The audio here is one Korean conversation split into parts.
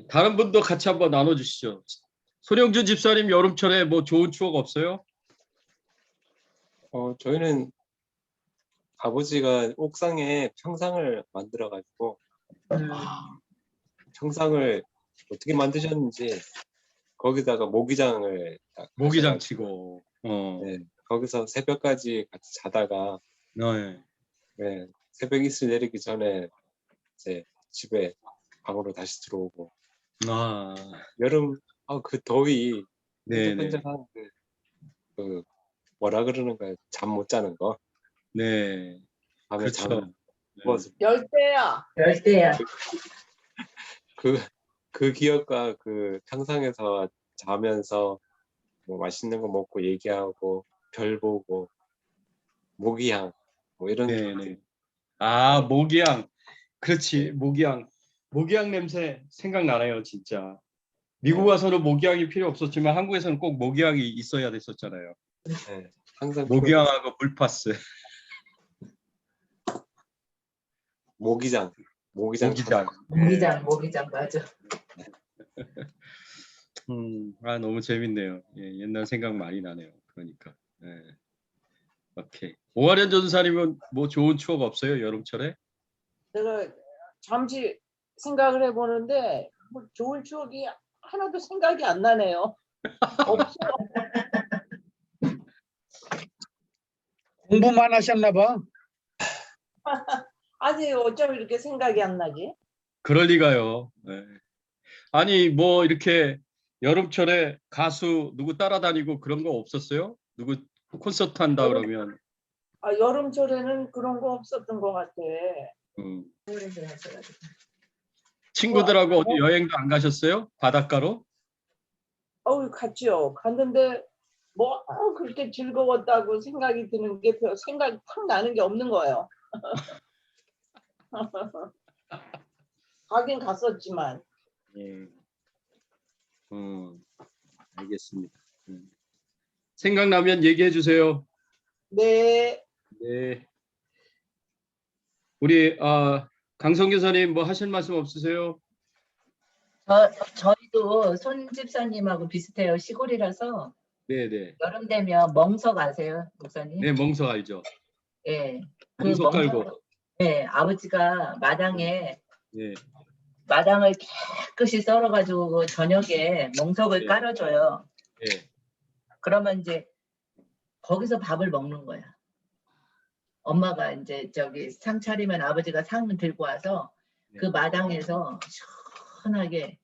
다른 분도 같이 한번 나눠주시죠. 손영준 집사님 여름철에 뭐 좋은 추억 없어요? 저희는 아버지가 옥상에 평상을 만들어가지고 평상을 어떻게 만드셨는지 거기다가 모기장을 딱 모기장 하셔가지고, 치고. 네, 거기서 새벽까지 같이 자다가 네. 네, 새벽 이슬 내리기 전에 이제 집에 방으로 다시 들어오고 아, 여름 그 더위 네네. 끈적끈적한 그 뭐라 그러는가요? 잠 못 자는 거 네. 밤에 잠 그렇죠. 누워서 열대야. 열대야. 그 기억과 그 평상에서 자면서 뭐 맛있는 거 먹고 얘기하고 별 보고 모기향 뭐 이런 네네. 아, 모기향. 그렇지, 모기향. 모기향 냄새 생각나네요, 진짜. 미국 와서는 모기향이 필요 없었지만 한국에서는 꼭 모기향이 있어야 됐었잖아요. 네, 항상 모기향하고 물파스. 모기장 모기장. 모기장 맞아. 아, 너무 재밌네요. 예, 옛날 생각 많이 나네요. 그러니까. 예. 오케이. 오하련 전사님은 뭐 좋은 추억 없어요? 여름철에? 내가 잠시 생각을 해보는데 뭐 좋은 추억이 하나도 생각이 안 나네요. 없어. 공부만 하셨나 봐. 아니 어쩜 이렇게 생각이 안 나지? 그럴 리가요. 예. 아니 뭐 이렇게 여름철에 가수 누구 따라다니고 그런 거 없었어요? 누구 콘서트 한다 그러면 여름철에는 그런 거 없었던 것 같아. 친구들하고 어디 여행도 안 가셨어요? 바닷가로? 갔죠. 갔는데 뭐 그렇게 즐거웠다고 생각이 드는 게 생각이 탁 나는 게 없는 거예요. 가긴 갔었지만. 예. 알겠습니다. 생각나면 얘기해 주세요. 네. 네. 우리 강성 교사님 뭐 하실 말씀 없으세요? 저희도 손 집사님하고 비슷해요. 시골이라서 네네. 여름 되면 멍석 아세요, 목사님? 네, 멍석 알죠. 예. 그 멍석 깔고. 네, 아버지가 마당에 예. 마당을 깨끗이 썰어가지고 저녁에 멍석을 네. 깔아줘요. 예. 그러면 이제 거기서 밥을 먹는 거야. 엄마가 이제 저기 상 차리면 아버지가 상을 들고 와서 그 마당에서 시원하게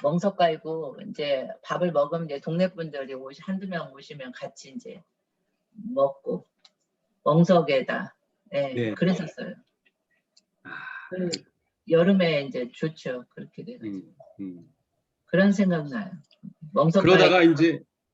멍석 깔고 이제 밥을 먹으면 이제 동네 분들이 한두 명 오시면 같이 이제 먹고 멍석에다 네. 그랬었어요. 그 여름에 이제 좋죠. 그렇게 돼가지고 그런 생각 나요. 멍석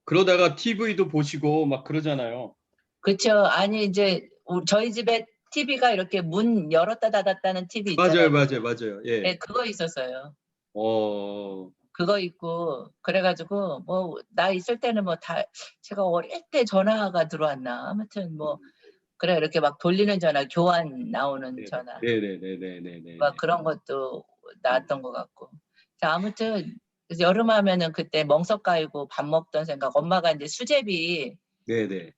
그러다가 TV도 보시고 막 그러잖아요. 그렇죠. 아니 이제 저희 집에 TV가 이렇게 문 열었다 닫았다는 TV 있잖아요. 맞아요. 예. 네, 그거 있었어요. 어. 그거 있고 그래가지고 뭐 나 있을 때는 뭐 다 제가 어릴 때 전화가 들어왔나 아무튼 뭐 그래 이렇게 막 돌리는 전화 교환 나오는 전화 네네네네네. 막 그런 것도 나왔던 것 같고 자 아무튼 여름 하면은 그때 멍석 깔고 밥 먹던 생각 엄마가 이제 수제비 네네.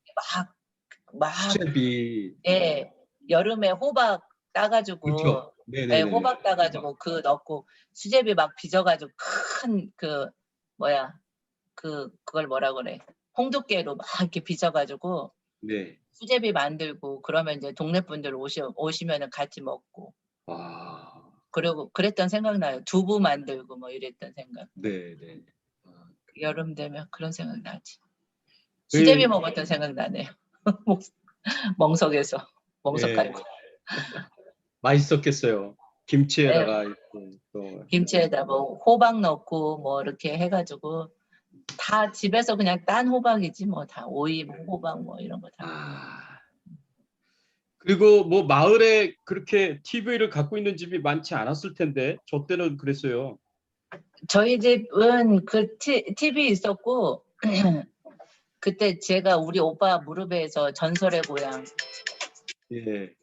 막 수제비. 예 여름에 호박 따가지고 그렇죠. 예, 네네네. 호박 따가지고 그 넣고 수제비 막 빚어가지고 큰 그 뭐야 그걸 뭐라 그래 홍두깨로 막 이렇게 빚어가지고 네. 수제비 만들고 그러면 이제 동네 분들 오시면은 같이 먹고 그리고 그랬던 생각 나요. 두부 만들고 뭐 이랬던 생각. 네네. 여름 되면 그런 생각 나지. 수제비 먹었던 생각 나네요. 멍석에서 멍석 깔고. 맛있었겠어요. 김치에다가 또 김치에다 뭐 호박 넣고 뭐 이렇게 해가지고 다 집에서 그냥 딴 호박이지 뭐 다 오이 호박 뭐 이런 거 다. 그리고 뭐 마을에 그렇게 TV를 갖고 있는 집이 많지 않았을 텐데 저 때는 그랬어요. 저희 집은 그 TV 있었고 그때 제가 우리 오빠 무릎에서 전설의 고향 예.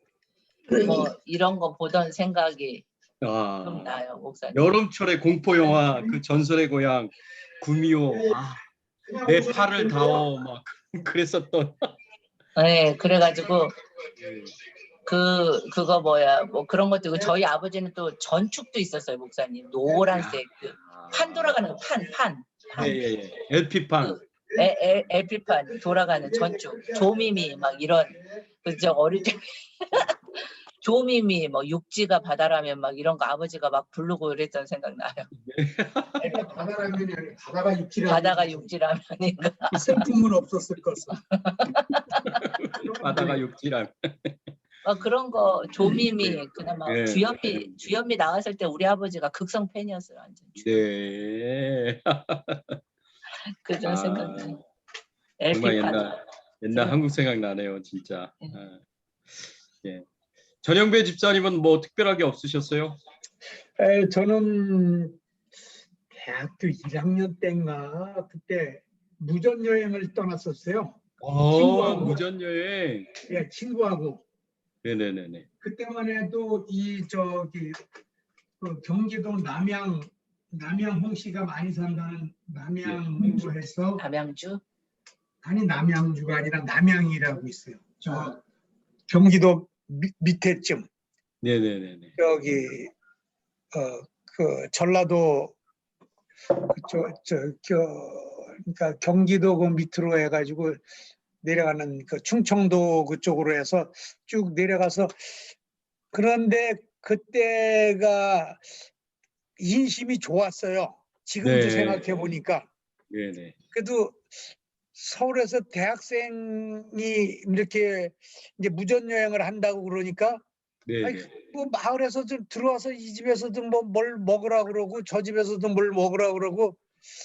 뭐 이런 거 보던 생각이 아, 기억나요, 목사님. 여름철에 공포 영화 그 전설의 고향 구미호 내 팔을 닿어 막 그랬었던. 네, 그래가지고 예. 그거 뭐야 뭐 그런 것도 있고 저희 아버지는 또 전축도 있었어요, 목사님. 노란색 그 판 돌아가는 거, 판. 예예예. LP판. LP판 돌아가는 전축, 조미미 막 이런 그저 어릴 때 조미미 뭐 육지가 바다라면 막 이런 거 아버지가 막 부르고 이랬던 생각 나요. 바다라면이 아니라 바다가 육지라면 바다가 육지라면인가. 슬픔은 없었을 것을. 바다가 육지랑. 그런 거 조미미 그나마 네. 주현미 나왔을 때 우리 아버지가 극성 팬이었어요, 완전. 네. 그런 아, 생각나요. 정말 LP판. 옛날 한국 생각 나네요, 진짜. 아, 예. 전영배 집사님은 뭐 특별하게 없으셨어요? 저는 대학교 1학년 때인가 그때 무전 여행을 떠났었어요. 친구하고. 무전 여행. 예, 친구하고. 네네네네. 그때만 해도 그 경기도 남양 홍씨가 많이 산다는 남양으로 해서 담양주. 아니 남양주가 아니라 남양이라고 있어요. 저 경기도 밑에쯤 네네네네. 여기 그 전라도 그러니까 경기도 그 밑으로 해가지고 내려가는 그 충청도 그쪽으로 해서 쭉 내려가서 그런데 그때가 인심이 좋았어요. 지금도 네. 생각해 보니까. 네네. 그래도 서울에서 대학생이 이렇게 이제 무전 여행을 한다고 그러니까 네네. 아니, 뭐 마을에서 좀 들어와서 이 집에서도 뭐 뭘 먹으라 그러고 저 집에서도 뭘 먹으라 그러고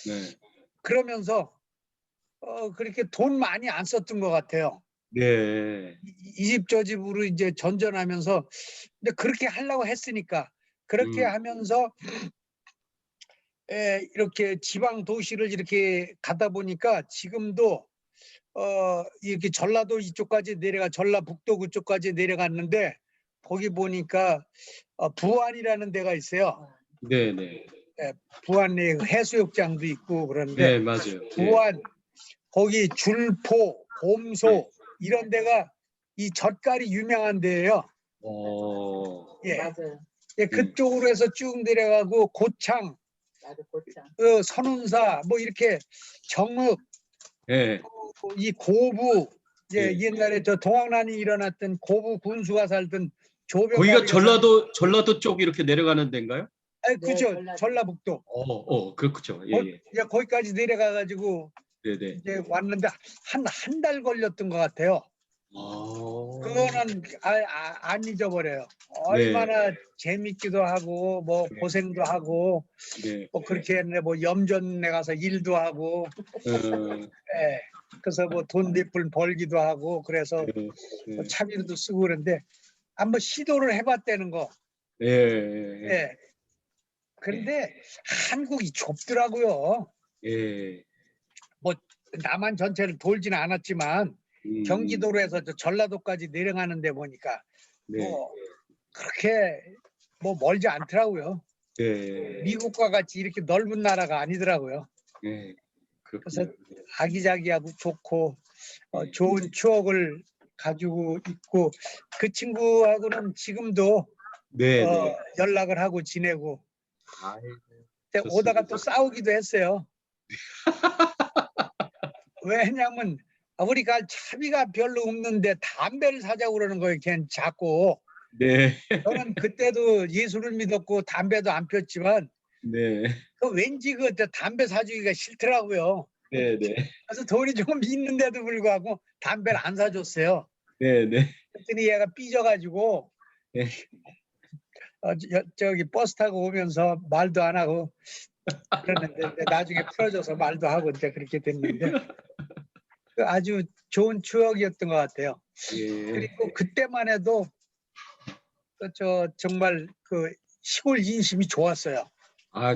네. 그러면서 그렇게 돈 많이 안 썼던 것 같아요. 네. 이 집 저 집으로 이제 전전하면서 근데 그렇게 하려고 했으니까 그렇게 하면서 이렇게 지방 도시를 이렇게 가다 보니까 지금도 이렇게 전라도 이쪽까지 전라북도 그쪽까지 내려갔는데 거기 보니까 부안이라는 데가 있어요. 네네. 부안에 해수욕장도 있고 그런데 네, 맞아요. 예. 부안 거기 줄포, 곰소 이런 데가 이 젓갈이 유명한 데예요. 예. 맞아요. 예, 그쪽으로 해서 쭉 내려가고 고창, 나도 고창. 선운사 뭐 이렇게 정읍, 예. 이 고부 예. 옛날에 저 동학난이 일어났던 고부 군수가 살던 거기가 조병 전라도 쪽 이렇게 내려가는 데인가요? 그죠. 전라도. 전라북도 그렇죠. 예, 예. 예, 거기까지 내려가 가지고 네네. 이제 왔는데 한 달 걸렸던 것 같아요. 그거는 안 잊어버려요. 얼마나 재밌기도 하고 뭐 고생도 하고 네. 뭐 그렇게 했네. 뭐 염전에 가서 일도 하고 예. 그래서 뭐 돈 몇 푼 벌기도 하고 그래서 뭐 차비로도 쓰고 그런데 한번 시도를 해봤다는 거. 예. 예. 그런데 한국이 좁더라고요. 예. 뭐 남한 전체를 돌지는 않았지만 경기도로 해서 저 전라도까지 내려가는데 보니까 네. 뭐 그렇게 뭐 멀지 않더라고요. 네. 미국과 같이 이렇게 넓은 나라가 아니더라고요. 네. 그래서 그렇군요. 아기자기하고 좋고 좋은 추억을 가지고 있고 그 친구하고는 지금도 네, 네. 연락을 하고 지내고 근데 좋습니다. 오다가 또 싸우기도 했어요. 왜냐하면 우리가 차비가 별로 없는데 담배를 사자고 그러는 거예요. 걔는 자꾸. 네. 저는 그때도 예수를 믿었고 담배도 안 폈지만 네. 왠지 그 담배 사주기가 싫더라고요. 네, 네. 그래서 돈이 조금 있는데도 불구하고 담배를 안 사줬어요. 네, 네. 그랬더니 얘가 삐져가지고 네. 저기 버스 타고 오면서 말도 안 하고 그랬는데 나중에 풀어줘서 말도 하고 이제 그렇게 됐는데 아주 좋은 추억이었던 것 같아요. 예. 그리고 그때만 해도 정말 그 시골 인심이 좋았어요.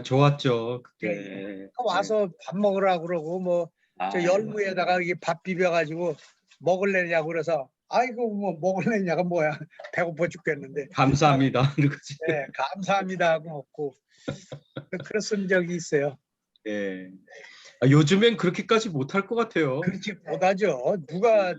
좋았죠. 그때. 와서 밥 먹으라고 그러고 뭐 저 열무에다가 이게 밥 비벼가지고 먹을래냐고 그래서 아이고 뭐 먹을래냐가 뭐야. 배고파 죽겠는데. 감사합니다. 하는 거지. 네, 감사합니다 하고 먹고 그랬은 적이 있어요. 예. 요즘엔 그렇게까지 못할 것 같아요. 그렇지 못하죠. 누가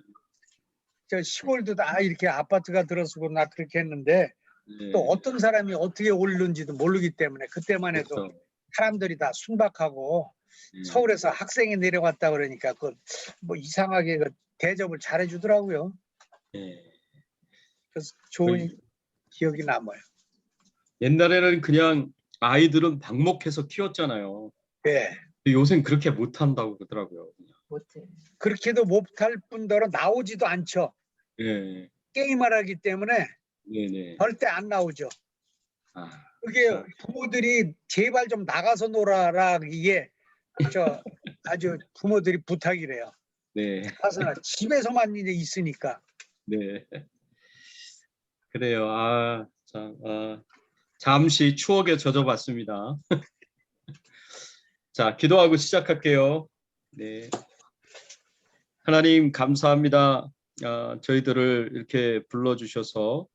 저 시골도 다 이렇게 아파트가 들어서고 나 그렇게 했는데 예. 또 어떤 사람이 어떻게 오르는지도 모르기 때문에 그때만 해도 그렇죠. 사람들이 다 순박하고 예. 서울에서 학생이 내려갔다 그러니까 그 뭐 이상하게 그 대접을 잘해주더라고요. 예. 그래서 좋은 기억이 남아요. 옛날에는 그냥 아이들은 방목해서 키웠잖아요. 예. 근데 요새는 그렇게 못한다고 그러더라고요. 못해. 그렇게도 못할 뿐더러 나오지도 않죠. 예. 게임을 하기 때문에 네네. 절대 안 나오죠. 아, 그게 자, 부모들이 제발 좀 나가서 놀아라 이게 저 아주 부모들이 부탁이래요. 네. 가서나 집에서만 이제 있으니까. 네. 그래요. 참, 잠시 추억에 젖어봤습니다. 자, 기도하고 시작할게요. 네. 하나님 감사합니다. 저희들을 이렇게 불러주셔서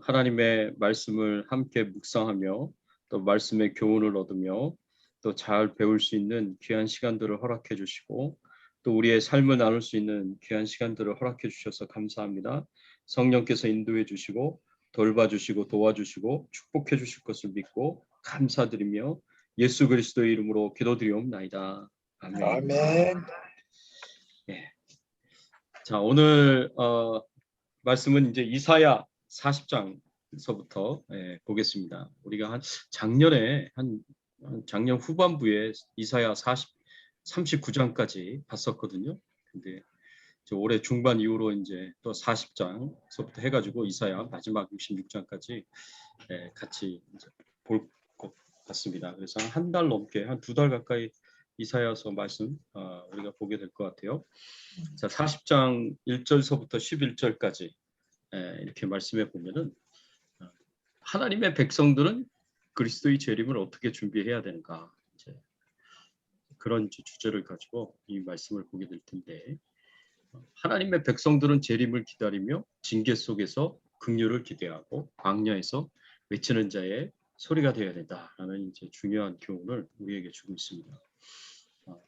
하나님의 말씀을 함께 묵상하며 또 말씀의 교훈을 얻으며 또 잘 배울 수 있는 귀한 시간들을 허락해 주시고 또 우리의 삶을 나눌 수 있는 귀한 시간들을 허락해 주셔서 감사합니다. 성령께서 인도해 주시고 돌봐주시고 도와주시고 축복해 주실 것을 믿고 감사드리며 예수 그리스도의 이름으로 기도드리옵나이다. 아멘. 아멘. 예. 자, 오늘 말씀은 이제 이사야 40장서부터 보겠습니다. 우리가 작년에 작년 후반부에 이사야 39장까지 봤었거든요. 근데 올해 중반 이후로 이제 또 40장서부터 해가지고 이사야 마지막 66장까지 같이 이제 볼 것 같습니다. 그래서 한 달 넘게 한 2달 가까이 이사야서 말씀 우리가 보게 될 것 같아요. 자, 40장 1절서부터 11절까지 이렇게 말씀해 보면은 하나님의 백성들은 그리스도의 재림을 어떻게 준비해야 되는가, 이제 그런 주제를 가지고 이 말씀을 보게 될 텐데, 하나님의 백성들은 재림을 기다리며 징계 속에서 긍휼을 기대하고 광야에서 외치는 자의 소리가 되어야 된다라는 이제 중요한 교훈을 우리에게 주고 있습니다.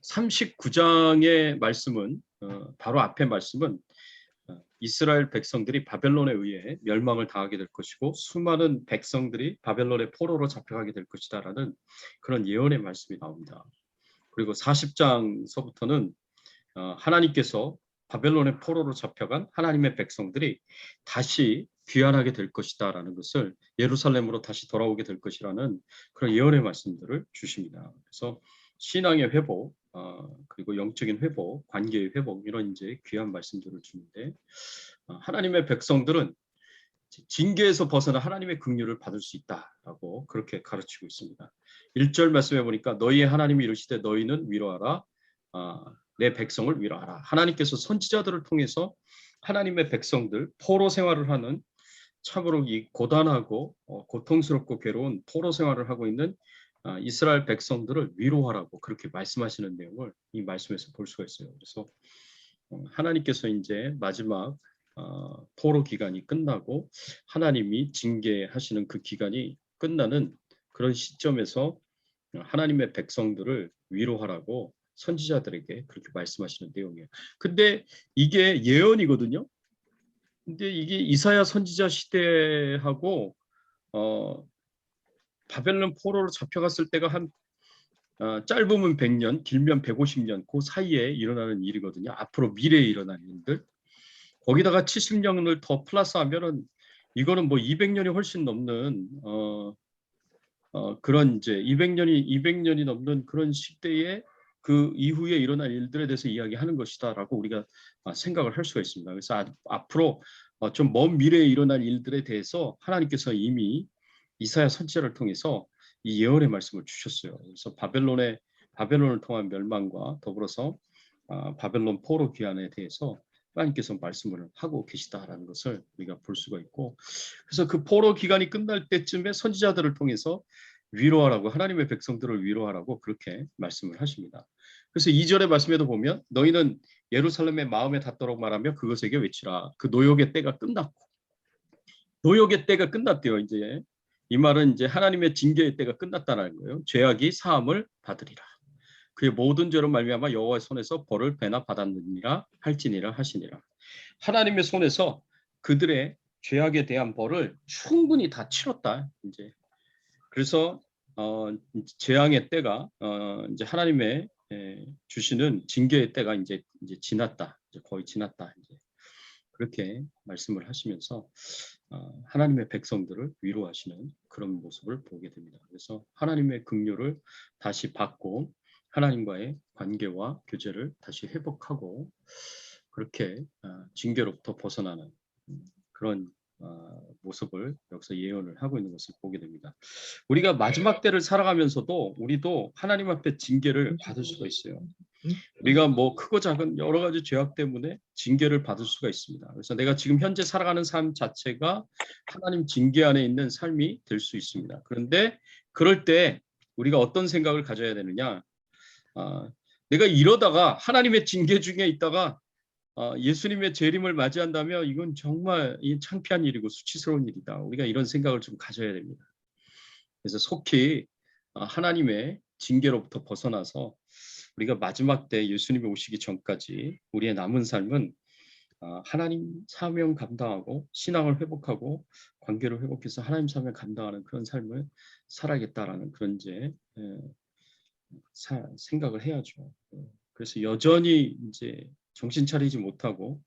39장의 말씀은 바로 앞에 말씀은 이스라엘 백성들이 바벨론에 의해 멸망을 당하게 될 것이고 수많은 백성들이 바벨론의 포로로 잡혀가게 될 것이다라는 그런 예언의 말씀이 나옵니다. 그리고 40장서부터는 하나님께서 바벨론의 포로로 잡혀간 하나님의 백성들이 다시 귀환하게 될 것이다라는 것을 예루살렘으로 다시 돌아오게 될 것이라는 그런 예언의 말씀들을 주십니다. 그래서 신앙의 회복, 그리고 영적인 회복, 관계의 회복 이런 이제 귀한 말씀들을 주는데 하나님의 백성들은 징계에서 벗어나 하나님의 긍휼을 받을 수 있다라고 그렇게 가르치고 있습니다. 1절 말씀해 보니까 너희의 하나님이 이르시되 너희는 위로하라, 내 백성을 위로하라. 하나님께서 선지자들을 통해서 하나님의 백성들 포로 생활을 하는 참으로 이 고단하고 고통스럽고 괴로운 포로 생활을 하고 있는 이스라엘 백성들을 위로하라고 그렇게 말씀하시는 내용을 이 말씀에서 볼 수가 있어요. 그래서 하나님께서 이제 마지막 포로 기간이 끝나고 하나님이 징계하시는 그 기간이 끝나는 그런 시점에서 하나님의 백성들을 위로하라고 선지자들에게 그렇게 말씀하시는 내용이에요. 근데 이게 예언이거든요. 근데 이게 이사야 선지자 시대하고 바벨론 포로로 잡혀갔을 때가 한 짧으면 100년, 길면 150년 그 사이에 일어나는 일이거든요. 앞으로 미래에 일어날 일들. 거기다가 70년을 더 플러스하면은 이거는 뭐 200년이 훨씬 넘는 그런 이제 200년이 넘는 그런 시대에 그 이후에 일어날 일들에 대해서 이야기하는 것이다라고 우리가 생각을 할 수가 있습니다. 그래서 앞으로 좀 먼 미래에 일어날 일들에 대해서 하나님께서 이미 이사야 선지자를 통해서 이 예언의 말씀을 주셨어요. 그래서 바벨론을 통한 멸망과 더불어서 바벨론 포로 귀환에 대해서 하나님께서 말씀을 하고 계시다라는 것을 우리가 볼 수가 있고, 그래서 그 포로 기간이 끝날 때쯤에 선지자들을 통해서 위로하라고, 하나님의 백성들을 위로하라고 그렇게 말씀을 하십니다. 그래서 2절의 말씀에도 보면 너희는 예루살렘의 마음에 닿도록 말하며 그것에게 외치라. 그 노역의 때가 끝났고 노역의 때가 끝났대요. 이제 이 말은 이제 하나님의 징계의 때가 끝났다는 거예요. 죄악이 사함을 받으리라. 그의 모든 죄로 말미암아 여호와의 손에서 벌을 배나 받았느니라 할지니라 하시니라. 하나님의 손에서 그들의 죄악에 대한 벌을 충분히 다 치렀다. 이제 그래서 재앙의 때가 이제 하나님의 주시는 징계의 때가 이제 지났다. 이제 거의 지났다. 이제 그렇게 말씀을 하시면서 하나님의 백성들을 위로하시는 그런 모습을 보게 됩니다. 그래서 하나님의 긍휼을 다시 받고 하나님과의 관계와 교제를 다시 회복하고 그렇게 징계로부터 벗어나는 그런 모습을 여기서 예언을 하고 있는 것을 보게 됩니다. 우리가 마지막 때를 살아가면서도 우리도 하나님 앞에 징계를 받을 수가 있어요. 우리가 뭐 크고 작은 여러 가지 죄악 때문에 징계를 받을 수가 있습니다. 그래서 내가 지금 현재 살아가는 삶 자체가 하나님 징계 안에 있는 삶이 될 수 있습니다. 그런데 그럴 때 우리가 어떤 생각을 가져야 되느냐? 내가 이러다가 하나님의 징계 중에 있다가 예수님의 재림을 맞이한다면 이건 정말 창피한 일이고 수치스러운 일이다. 우리가 이런 생각을 좀 가져야 됩니다. 그래서 속히 하나님의 징계로부터 벗어나서 우리가 마지막 때 예수님이 오시기 전까지 우리의 남은 삶은 하나님 사명 감당하고 신앙을 회복하고 관계를 회복해서 하나님 사명 감당하는 그런 삶을 살아야겠다라는 그런 이제 생각을 해야죠. 그래서 여전히 이제 정신 차리지 못하고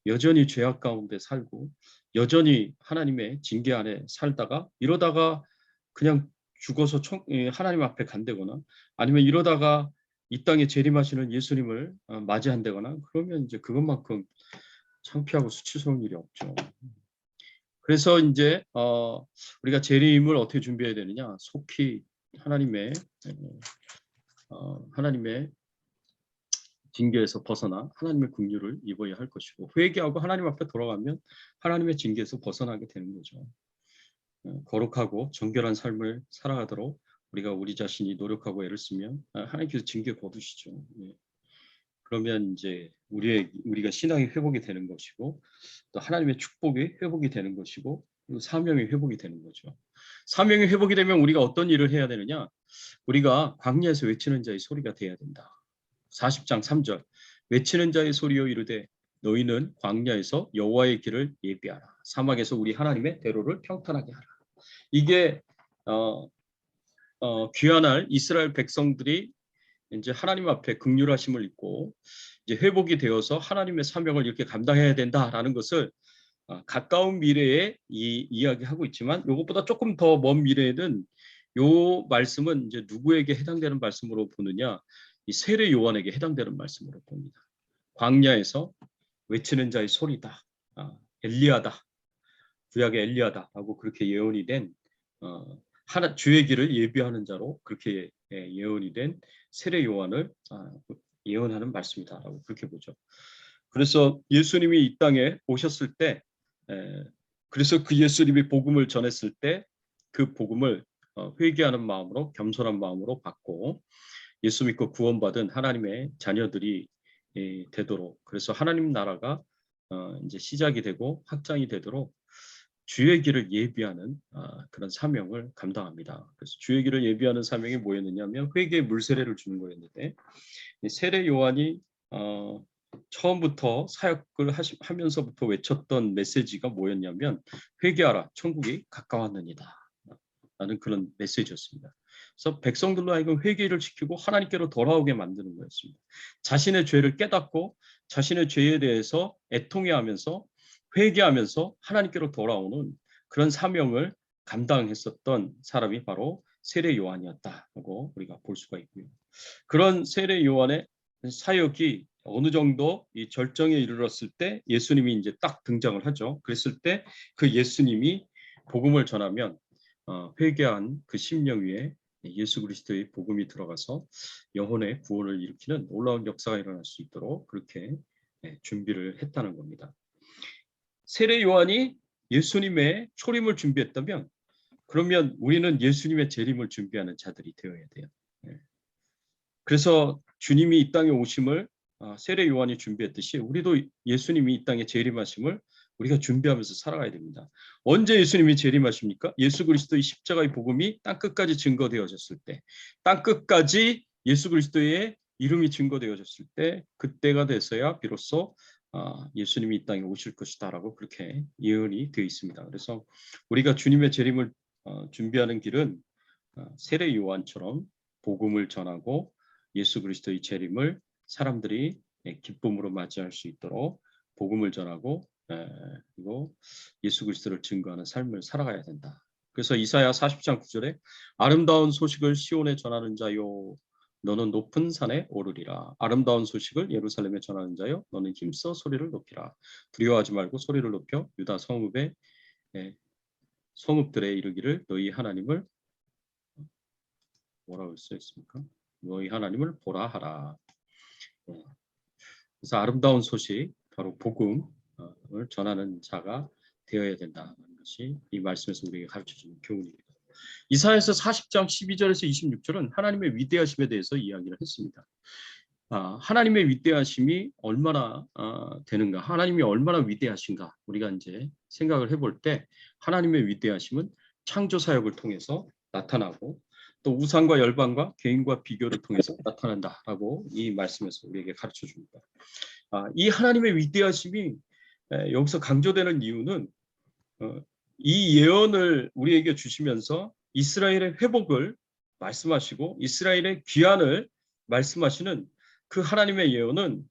여전히 죄악 가운데 살고 여전히 하나님의 징계 안에 살다가 이러다가 그냥 죽어서 하나님 앞에 간다거나 아니면 이러다가 이 땅에 재림하시는 예수님을 맞이한다거나 그러면 이제 그것만큼 창피하고 수치스러운 일이 없죠. 그래서 이제 우리가 재림을 어떻게 준비해야 되느냐? 속히 하나님의 징계에서 벗어나 하나님의 긍휼을 입어야 할 것이고 회개하고 하나님 앞에 돌아가면 하나님의 징계에서 벗어나게 되는 거죠. 거룩하고 정결한 삶을 살아가도록 우리가 우리 자신이 노력하고 애를 쓰면 하나님께서 징계 거두시죠. 그러면 이제 우리가 신앙이 회복이 되는 것이고 또 하나님의 축복이 회복이 되는 것이고 그리고 사명이 회복이 되는 거죠. 사명이 회복이 되면 우리가 어떤 일을 해야 되느냐? 우리가 광야에서 외치는 자의 소리가 돼야 된다. 40장 3절 외치는 자의 소리여 이르되 너희는 광야에서 여호와의 길을 예비하라. 사막에서 우리 하나님의 대로를 평탄하게 하라. 이게 귀환할 이스라엘 백성들이 이제 하나님 앞에 긍휼하심을 입고 이제 회복이 되어서 하나님의 사명을 이렇게 감당해야 된다라는 것을 가까운 미래에 이야기하고 있지만 이것보다 조금 더 먼 미래에는 요 말씀은 이제 누구에게 해당되는 말씀으로 보느냐? 이 세례 요한에게 해당되는 말씀으로 봅니다. 광야에서 외치는 자의 소리다. 엘리야다. 구약의 엘리야다라고 그렇게 예언이 된 주의 길을 예비하는 자로 그렇게 예언이 된 세례 요한을 예언하는 말씀이다라고 그렇게 보죠. 그래서 예수님이 이 땅에 오셨을 때 그래서 그 예수님이 복음을 전했을 때 그 복음을 회개하는 마음으로 겸손한 마음으로 받고 예수 믿고 구원받은 하나님의 자녀들이 되도록 그래서 하나님 나라가 이제 시작이 되고 확장이 되도록 주의 길을 예비하는 그런 사명을 감당합니다. 그래서 주의 길을 예비하는 사명이 뭐였느냐면 회개의 물세례를 주는 거였는데 세례 요한이 처음부터 사역을 하면서부터 외쳤던 메시지가 뭐였냐면 회개하라 천국이 가까웠느니라 라는 그런 메시지였습니다. 그래서 백성들로 하여금 회개를 지키고 하나님께로 돌아오게 만드는 거였습니다. 자신의 죄를 깨닫고 자신의 죄에 대해서 애통해하면서 회개하면서 하나님께로 돌아오는 그런 사명을 감당했었던 사람이 바로 세례 요한이었다고 우리가 볼 수가 있고요. 그런 세례 요한의 사역이 어느 정도 이 절정에 이르렀을 때 예수님이 이제 딱 등장을 하죠. 그랬을 때 그 예수님이 복음을 전하면 회개한 그 심령 위에 예수 그리스도의 복음이 들어가서 영혼의 구원을 일으키는 놀라운 역사가 일어날 수 있도록 그렇게 준비를 했다는 겁니다. 세례 요한이 예수님의 초림을 준비했다면 그러면 우리는 예수님의 재림을 준비하는 자들이 되어야 돼요. 그래서 주님이 이 땅에 오심을 세례 요한이 준비했듯이 우리도 예수님이 이 땅에 재림하심을 우리가 준비하면서 살아가야 됩니다. 언제 예수님이 재림하십니까? 예수 그리스도의 십자가의 복음이 땅끝까지 증거되어졌을 때, 땅끝까지 예수 그리스도의 이름이 증거되어졌을 때, 그때가 돼서야 비로소 예수님이 이 땅에 오실 것이다라고 그렇게 예언이 되어 있습니다. 그래서 우리가 주님의 재림을 준비하는 길은 세례 요한처럼 복음을 전하고 예수 그리스도의 재림을 사람들이 기쁨으로 맞이할 수 있도록 복음을 전하고 그리고 예수 그리스도를 증거하는 삶을 살아가야 된다. 그래서 이사야 40장 9절에 아름다운 소식을 시온에 전하는 자요 너는 높은 산에 오르리라. 아름다운 소식을 예루살렘에 전하는 자요 너는 힘써 소리를 높이라. 두려워하지 말고 소리를 높여 유다 성읍들에 이르기를 너희 하나님을 뭐라고 써 있습니까? 너희 하나님을 보라 하라. 그래서 아름다운 소식, 바로 복음을 전하는 자가 되어야 된다는 것이 이 말씀에서 우리에게 가르쳐주는 교훈입니다. 이사야서 40장 12절에서 26절은 하나님의 위대하심에 대해서 이야기를 했습니다. 하나님의 위대하심이 얼마나 되는가, 하나님이 얼마나 위대하신가 우리가 이제 생각을 해볼 때 하나님의 위대하심은 창조 사역을 통해서 나타나고 또 우상과 열방과 개인과 비교를 통해서 나타난다라고 이 말씀에서 우리에게 가르쳐 줍니다. 이 하나님의 위대하심이 여기서 강조되는 이유는 이 예언을 우리에게 주시면서 이스라엘의 회복을 말씀하시고 이스라엘의 귀환을 말씀하시는 그 하나님의 예언은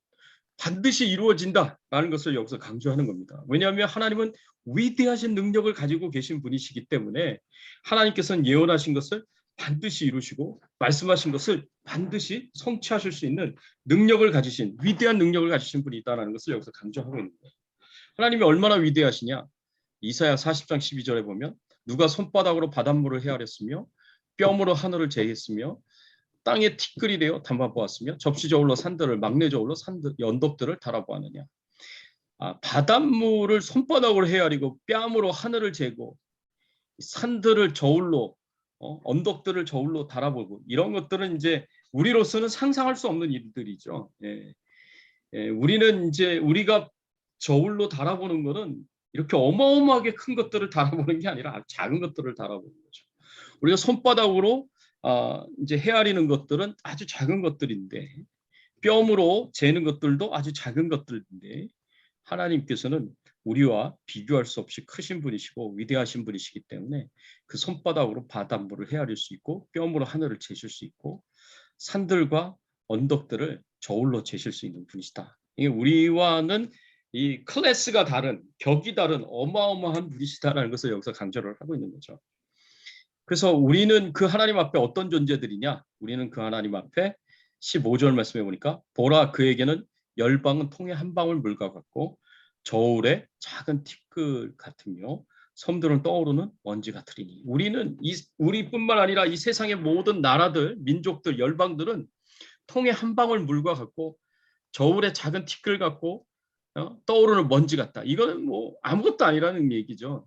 반드시 이루어진다라는 것을 여기서 강조하는 겁니다. 왜냐하면 하나님은 위대하신 능력을 가지고 계신 분이시기 때문에 하나님께서는 예언하신 것을 반드시 이루시고 말씀하신 것을 반드시 성취하실 수 있는 능력을 가지신, 위대한 능력을 가지신 분이 있다는 것을 여기서 강조하고 있는 거예요. 하나님이 얼마나 위대하시냐? 이사야 40장 12절에 보면 누가 손바닥으로 바닷물을 헤아렸으며 뼘으로 하늘을 재했으며 땅에 티끌이 되어 담아보았으며 접시 저울로 산들을, 막내 저울로 언덕들을 달아보았느냐. 바닷물을 손바닥으로 헤아리고 뺨으로 하늘을 재고 산들을 저울로 언덕들을 저울로 달아보고, 이런 것들은 이제 우리로서는 상상할 수 없는 일들이죠. 우리는 이제 우리가 저울로 달아보는 것은 이렇게 어마어마하게 큰 것들을 달아보는 게 아니라 작은 것들을 달아보는 거죠. 우리가 손바닥으로 이제 헤아리는 것들은 아주 작은 것들인데, 뼘으로 재는 것들도 아주 작은 것들인데, 하나님께서는 우리와 비교할 수 없이 크신 분이시고 위대하신 분이시기 때문에 그 손바닥으로 바닷물을 헤아릴 수 있고 뼘으로 하늘을 재실 수 있고 산들과 언덕들을 저울로 재실 수 있는 분이시다. 이게 우리와는 이 클래스가 다른, 격이 다른 어마어마한 분이시다라는 것을 여기서 강조를 하고 있는 거죠. 그래서 우리는 그 하나님 앞에 어떤 존재들이냐? 우리는 그 하나님 앞에 15절 말씀해 보니까 보라 그에게는 열방은 통에 한 방울 물과 같고 저울에 작은 티끌 같으며 섬들은 떠오르는 먼지 같으리니, 우리뿐만 아니라 이 세상의 모든 나라들, 민족들, 열방들은 통에 한 방울 물과 같고 저울에 작은 티끌 같고 떠오르는 먼지 같다. 이거는 뭐 아무것도 아니라는 얘기죠.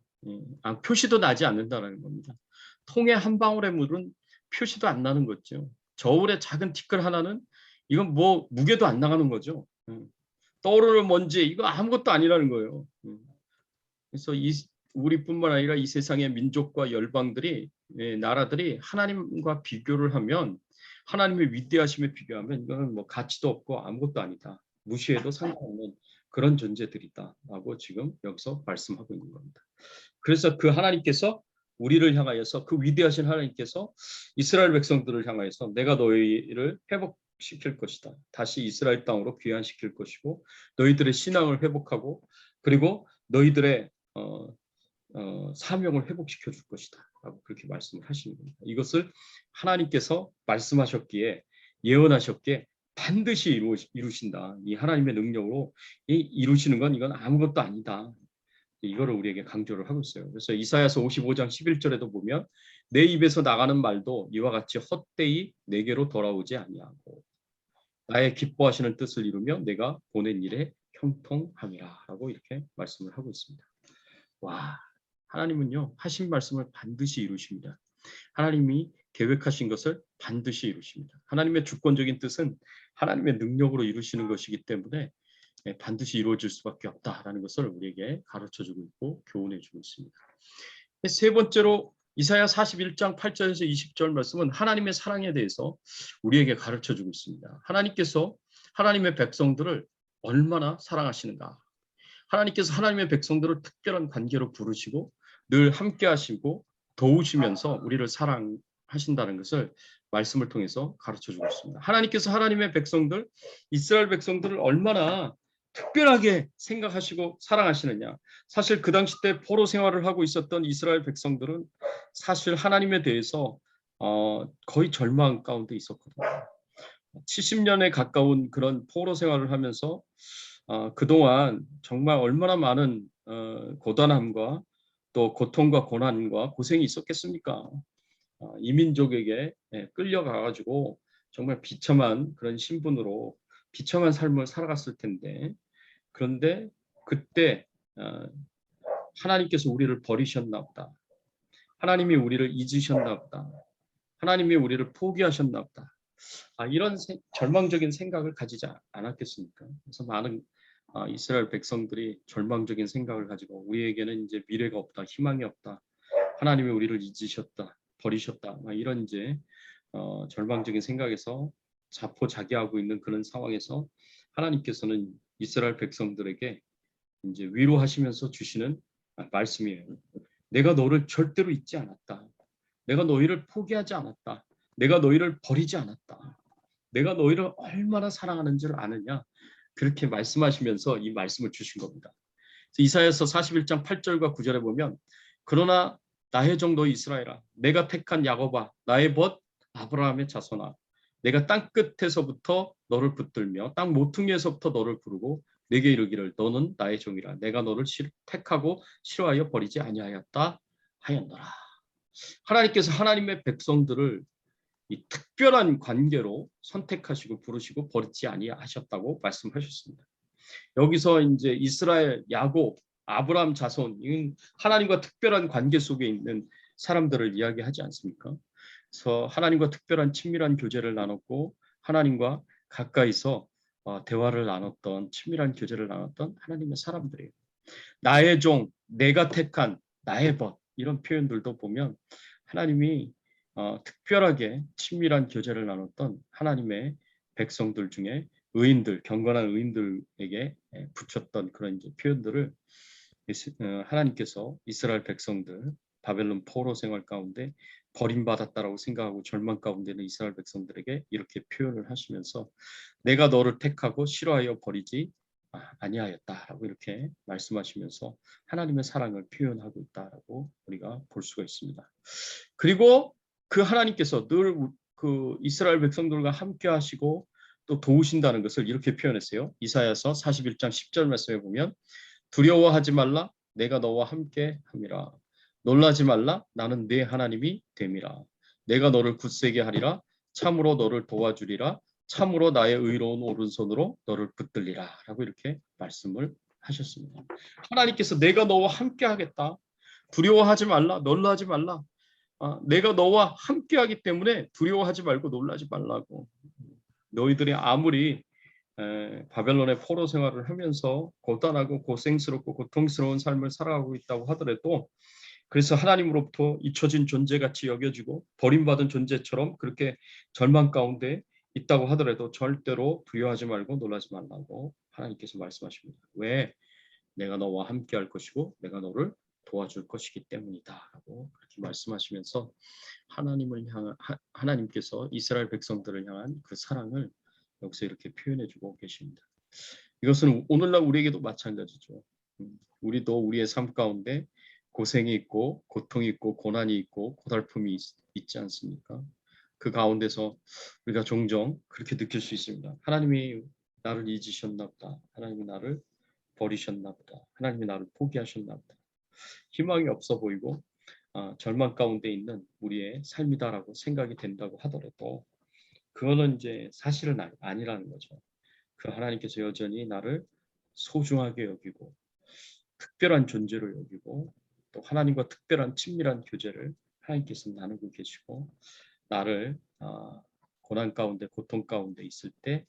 표시도 나지 않는다는 겁니다. 통에 한 방울의 물은 표시도 안 나는 거죠. 저울에 작은 티끌 하나는 이건 뭐 무게도 안 나가는 거죠. 떠오르는 먼지, 이거 아무것도 아니라는 거예요. 그래서 우리뿐만 아니라 이 세상의 민족과 열방들이, 나라들이 하나님과 비교를 하면, 하나님의 위대하심에 비교하면 이거는 뭐 가치도 없고 아무것도 아니다, 무시해도 상관없는 그런 존재들이다라고 지금 여기서 말씀하고 있는 겁니다. 그래서 그 하나님께서 우리를 향하여서, 그 위대하신 하나님께서 이스라엘 백성들을 향하여서 내가 너희를 회복시킬 것이다, 다시 이스라엘 땅으로 귀환시킬 것이고 너희들의 신앙을 회복하고 그리고 너희들의 사명을 회복시켜 줄 것이다 라고 그렇게 말씀을 하시는 겁니다. 이것을 하나님께서 말씀하셨기에, 예언하셨기에 반드시 이루신다. 이 하나님의 능력으로 이루시는 건 이건 아무것도 아니다, 이거를 우리에게 강조를 하고 있어요. 그래서 이사야서 55장 11절에도 보면 내 입에서 나가는 말도 이와 같이 헛되이 내게로 돌아오지 아니하고 나의 기뻐하시는 뜻을 이루며 내가 보낸 일에 형통함이라 라고 이렇게 말씀을 하고 있습니다. 와, 하나님은요 하신 말씀을 반드시 이루십니다. 하나님이 계획하신 것을 반드시 이루십니다. 하나님의 주권적인 뜻은 하나님의 능력으로 이루시는 것이기 때문에 반드시 이루어질 수밖에 없다라는 것을 우리에게 가르쳐주고 있고 교훈해주고 있습니다. 세 번째로 이사야 41장 8절에서 20절 말씀은 하나님의 사랑에 대해서 우리에게 가르쳐주고 있습니다. 하나님께서 하나님의 백성들을 얼마나 사랑하시는가. 하나님께서 하나님의 백성들을 특별한 관계로 부르시고 늘 함께 하시고 도우시면서 우리를 사랑하신다는 것을 말씀을 통해서 가르쳐주고 있습니다. 하나님께서 하나님의 백성들, 이스라엘 백성들을 얼마나 특별하게 생각하시고 사랑하시느냐. 사실 그 당시 때 포로 생활을 하고 있었던 이스라엘 백성들은 사실 하나님에 대해서 거의 절망 가운데 있었거든요. 70년에 가까운 그런 포로 생활을 하면서 그동안 정말 얼마나 많은 고단함과 또 고통과 고난과 고생이 있었겠습니까? 이민족에게 끌려가가지고 정말 비참한 그런 신분으로 비참한 삶을 살아갔을 텐데, 그런데 그때 하나님께서 우리를 버리셨나 보다. 하나님이 우리를 잊으셨나 보다. 하나님이 우리를 포기하셨나 보다. 이런 절망적인 생각을 가지지 않았겠습니까? 그래서 많은 이스라엘 백성들이 절망적인 생각을 가지고 우리에게는 이제 미래가 없다, 희망이 없다, 하나님이 우리를 잊으셨다, 버리셨다, 이런 이제 절망적인 생각에서 자포자기하고 있는 그런 상황에서 하나님께서는 이스라엘 백성들에게 이제 위로하시면서 주시는 말씀이에요. 내가 너를 절대로 잊지 않았다. 내가 너희를 포기하지 않았다. 내가 너희를 버리지 않았다. 내가 너희를 얼마나 사랑하는지를 아느냐. 그렇게 말씀하시면서 이 말씀을 주신 겁니다. 이사야서 41장 8절과 9절에 보면 그러나 나의 종도 이스라엘아 내가 택한 야곱아 나의 벗 아브라함의 자손아 내가 땅 끝에서부터 너를 붙들며 땅 모퉁이에서부터 너를 부르고 내게 이르기를 너는 나의 종이라 내가 너를 택하고 싫어하여 버리지 아니하였다 하였노라. 하나님께서 하나님의 백성들을 이 특별한 관계로 선택하시고 부르시고 버리지 아니하셨다고 말씀하셨습니다. 여기서 이제 이스라엘, 야곱, 아브라함 자손, 하나님과 특별한 관계 속에 있는 사람들을 이야기하지 않습니까? 그래서 하나님과 특별한 친밀한 교제를 나눴고 하나님과 가까이서 대화를 나눴던 친밀한 교제를 나눴던 하나님의 사람들이에요. 나의 종, 내가 택한 나의 벗 이런 표현들도 보면 하나님이 특별하게 친밀한 교제를 나눴던 하나님의 백성들 중에 의인들, 경건한 의인들에게 붙였던 그런 이제 표현들을 하나님께서 이스라엘 백성들 바벨론 포로 생활 가운데 버림받았다라고 생각하고 절망 가운데 있는 이스라엘 백성들에게 이렇게 표현을 하시면서 내가 너를 택하고 싫어하여 버리지 아니하였다라고 이렇게 말씀하시면서 하나님의 사랑을 표현하고 있다라고 우리가 볼 수가 있습니다. 그리고 그 하나님께서 늘 그 이스라엘 백성들과 함께 하시고 또 도우신다는 것을 이렇게 표현했어요. 이사야서 41장 10절 말씀에 보면 두려워하지 말라 내가 너와 함께 함이라 놀라지 말라 나는 네 하나님이 됨이라 내가 너를 굳세게 하리라 참으로 너를 도와주리라 참으로 나의 의로운 오른손으로 너를 붙들리라 라고 이렇게 말씀을 하셨습니다. 하나님께서 내가 너와 함께 하겠다. 두려워하지 말라 놀라지 말라. 내가 너와 함께 하기 때문에 두려워하지 말고 놀라지 말라고. 너희들이 아무리 바벨론의 포로 생활을 하면서 고단하고 고생스럽고 고통스러운 삶을 살아가고 있다고 하더라도 그래서 하나님으로부터 잊혀진 존재같이 여겨지고 버림받은 존재처럼 그렇게 절망 가운데 있다고 하더라도 절대로 두려워하지 말고 놀라지 말라고 하나님께서 말씀하십니다. 왜? 내가 너와 함께 할 것이고 내가 너를 도와줄 것이기 때문이다 라고 그렇게 말씀하시면서 하나님께서 이스라엘 백성들을 향한 그 사랑을 여기서 이렇게 표현해주고 계십니다. 이것은 오늘날 우리에게도 마찬가지죠. 우리도 우리의 삶 가운데 고생이 있고 고통이 있고 고난이 있고 고달픔이 있지 않습니까? 그 가운데서 우리가 종종 그렇게 느낄 수 있습니다. 하나님이 나를 잊으셨나 보다. 하나님이 나를 버리셨나 보다. 하나님이 나를 포기하셨나 보다. 희망이 없어 보이고 절망 가운데 있는 우리의 삶이다라고 생각이 된다고 하더라도 그거는 이제 사실은 아니라는 거죠. 그 하나님께서 여전히 나를 소중하게 여기고 특별한 존재로 여기고 또 하나님과 특별한 친밀한 교제를 하나님께서 나누고 계시고 나를 고난 가운데 고통 가운데 있을 때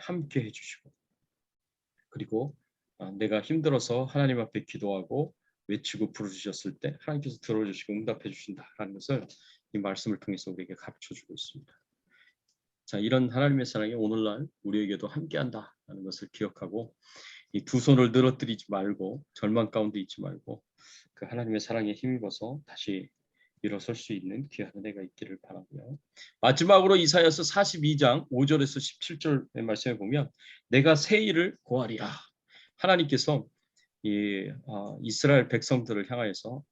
함께 해주시고, 그리고 내가 힘들어서 하나님 앞에 기도하고 외치고 부르짖었을 때 하나님께서 들어주시고 응답해 주신다라는 것을 이 말씀을 통해서 우리에게 가르쳐주고 있습니다. 자, 이런 하나님의 사랑이 오늘날 우리에게도 함께한다라는 것을 기억하고, 이 두 손을 늘어뜨리지 말고 절망 가운데 있지 말고 그 하나님의 사랑에 힘입어서 다시 일어설 수 있는 귀한 은혜가 있기를 바라고요. 마지막으로 이사야서 42장 5절에서 17절의 말씀에 보면 내가 새 일을 고하리라. 하나님께서 이 이스라엘 백성들을 향하여서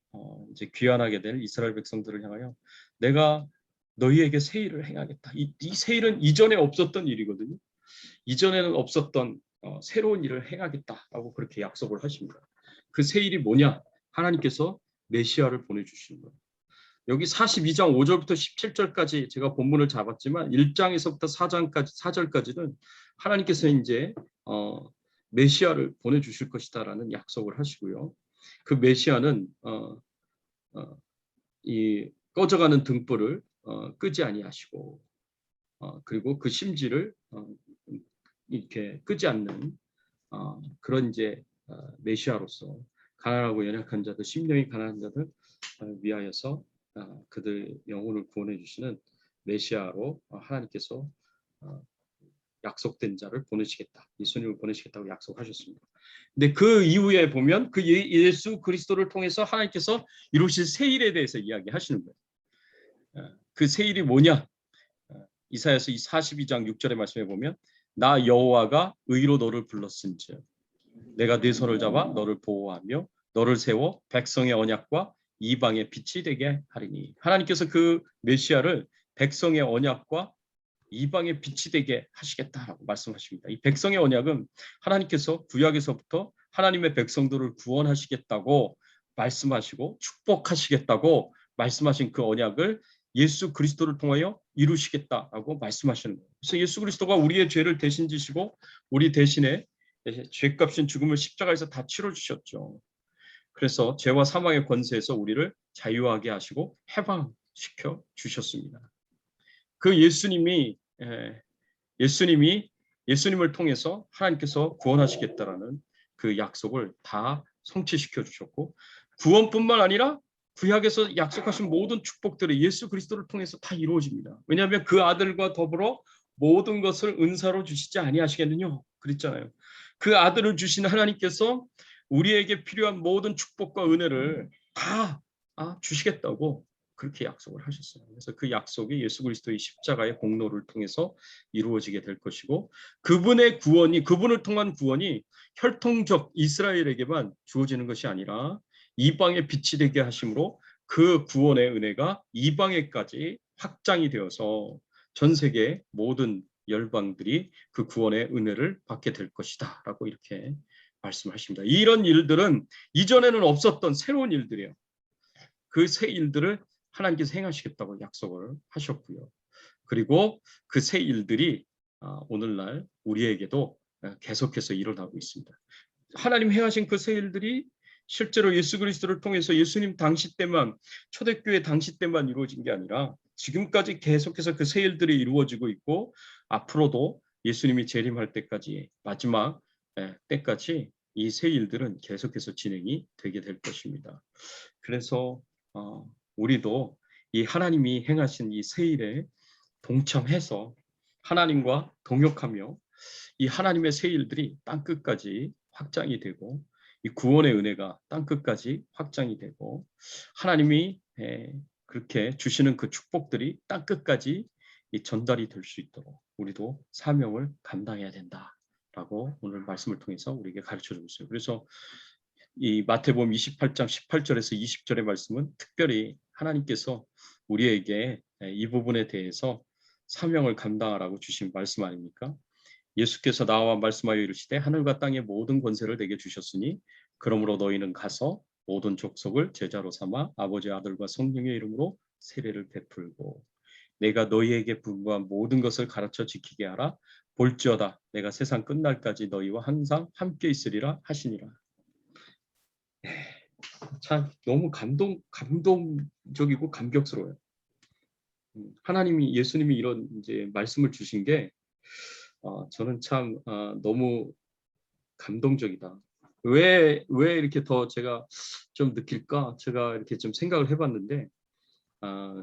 이제 귀환하게 될 이스라엘 백성들을 향하여 내가 너희에게 새 일을 행하겠다. 이 새 일은 이전에 없었던 일이거든요. 이전에는 없었던 새로운 일을 행하겠다라고 그렇게 약속을 하십니다. 그 새 일이 뭐냐? 하나님께서 메시아를 보내주시는 거예요. 여기 42장 5절부터 17절까지 제가 본문을 잡았지만 1장에서부터 4절까지는 하나님께서 이제 메시아를 보내주실 것이다라는 약속을 하시고요. 그 메시아는 이 꺼져가는 등불을 끄지 아니하시고, 그리고 그 심지를 이렇게 끄지 않는 그런 이제 메시아로서 가난하고 연약한 자들, 심령이 가난한 자들 위하여서 그들 영혼을 구원해 주시는 메시아로 하나님께서 약속된 자를 보내시겠다, 예수님을 보내시겠다고 약속하셨습니다. 근데 그 이후에 보면 그 예수 그리스도를 통해서 하나님께서 이루실 새 일에 대해서 이야기하시는 거예요. 그 새 일이 뭐냐? 이사야서 42장 6절의 말씀에 보면 나 여호와가 의로 너를 불렀은즉 내가 네 손을 잡아 너를 보호하며 너를 세워 백성의 언약과 이방의 빛이 되게 하리니. 하나님께서 그 메시아를 백성의 언약과 이방의 빛이 되게 하시겠다라고 말씀하십니다. 이 백성의 언약은 하나님께서 구약에서부터 하나님의 백성들을 구원하시겠다고 말씀하시고 축복하시겠다고 말씀하신 그 언약을 예수 그리스도를 통하여 이루시겠다라고 말씀하시는 거예요. 그래서 예수 그리스도가 우리의 죄를 대신 지시고 우리 대신에 죄값인 죽음을 십자가에서 다 치러주셨죠. 그래서 죄와 사망의 권세에서 우리를 자유하게 하시고 해방시켜 주셨습니다. 그 예수님을 통해서 하나님께서 구원하시겠다라는 그 약속을 다 성취시켜 주셨고, 구원뿐만 아니라 구약에서 약속하신 모든 축복들이 예수 그리스도를 통해서 다 이루어집니다. 왜냐하면 그 아들과 더불어 모든 것을 은사로 주시지 아니하시겠느냐 그랬잖아요. 그 아들을 주신 하나님께서 우리에게 필요한 모든 축복과 은혜를 다 주시겠다고 그렇게 약속을 하셨어요. 그래서 그 약속이 예수 그리스도의 십자가의 공로를 통해서 이루어지게 될 것이고, 그분의 구원이, 그분을 통한 구원이 혈통적 이스라엘에게만 주어지는 것이 아니라 이방의 빛이 되게 하심으로 그 구원의 은혜가 이방에까지 확장이 되어서 전 세계 모든 열방들이 그 구원의 은혜를 받게 될 것이다 라고 이렇게 말씀하십니다. 이런 일들은 이전에는 없었던 새로운 일들이에요. 그 새 일들을 하나님께서 행하시겠다고 약속을 하셨고요. 그리고 그 새 일들이 오늘날 우리에게도 계속해서 일어나고 있습니다. 하나님 행하신 그 새 일들이 실제로 예수 그리스도를 통해서 예수님 당시 때만, 초대교회 당시 때만 이루어진 게 아니라 지금까지 계속해서 그 새 일들이 이루어지고 있고, 앞으로도 예수님이 재림할 때까지, 마지막 때까지 이 새 일들은 계속해서 진행이 되게 될 것입니다. 그래서 우리도 이 하나님이 행하신 이 새 일에 동참해서 하나님과 동역하며 이 하나님의 새 일들이 땅끝까지 확장이 되고, 이 구원의 은혜가 땅끝까지 확장이 되고, 하나님이 그렇게 주시는 그 축복들이 땅끝까지 전달이 될 수 있도록 우리도 사명을 감당해야 된다라고 오늘 말씀을 통해서 우리에게 가르쳐주고 있어요. 그래서 이 마태복음 28장 18절에서 20절의 말씀은 특별히 하나님께서 우리에게 이 부분에 대해서 사명을 감당하라고 주신 말씀 아닙니까? 예수께서 나와 말씀하여 이르시되 하늘과 땅의 모든 권세를 내게 주셨으니 그러므로 너희는 가서 모든 족속을 제자로 삼아 아버지 아들과 성령의 이름으로 세례를 베풀고 내가 너희에게 분부한 모든 것을 가르쳐 지키게 하라. 볼지어다 내가 세상 끝날까지 너희와 항상 함께 있으리라 하시니라. 참 너무 감동적이고 감격스러워요. 하나님이 예수님이 이런 이제 말씀을 주신 게 저는 참 너무 감동적이다. 왜 이렇게 더 제가 좀 느낄까? 제가 이렇게 좀 생각을 해봤는데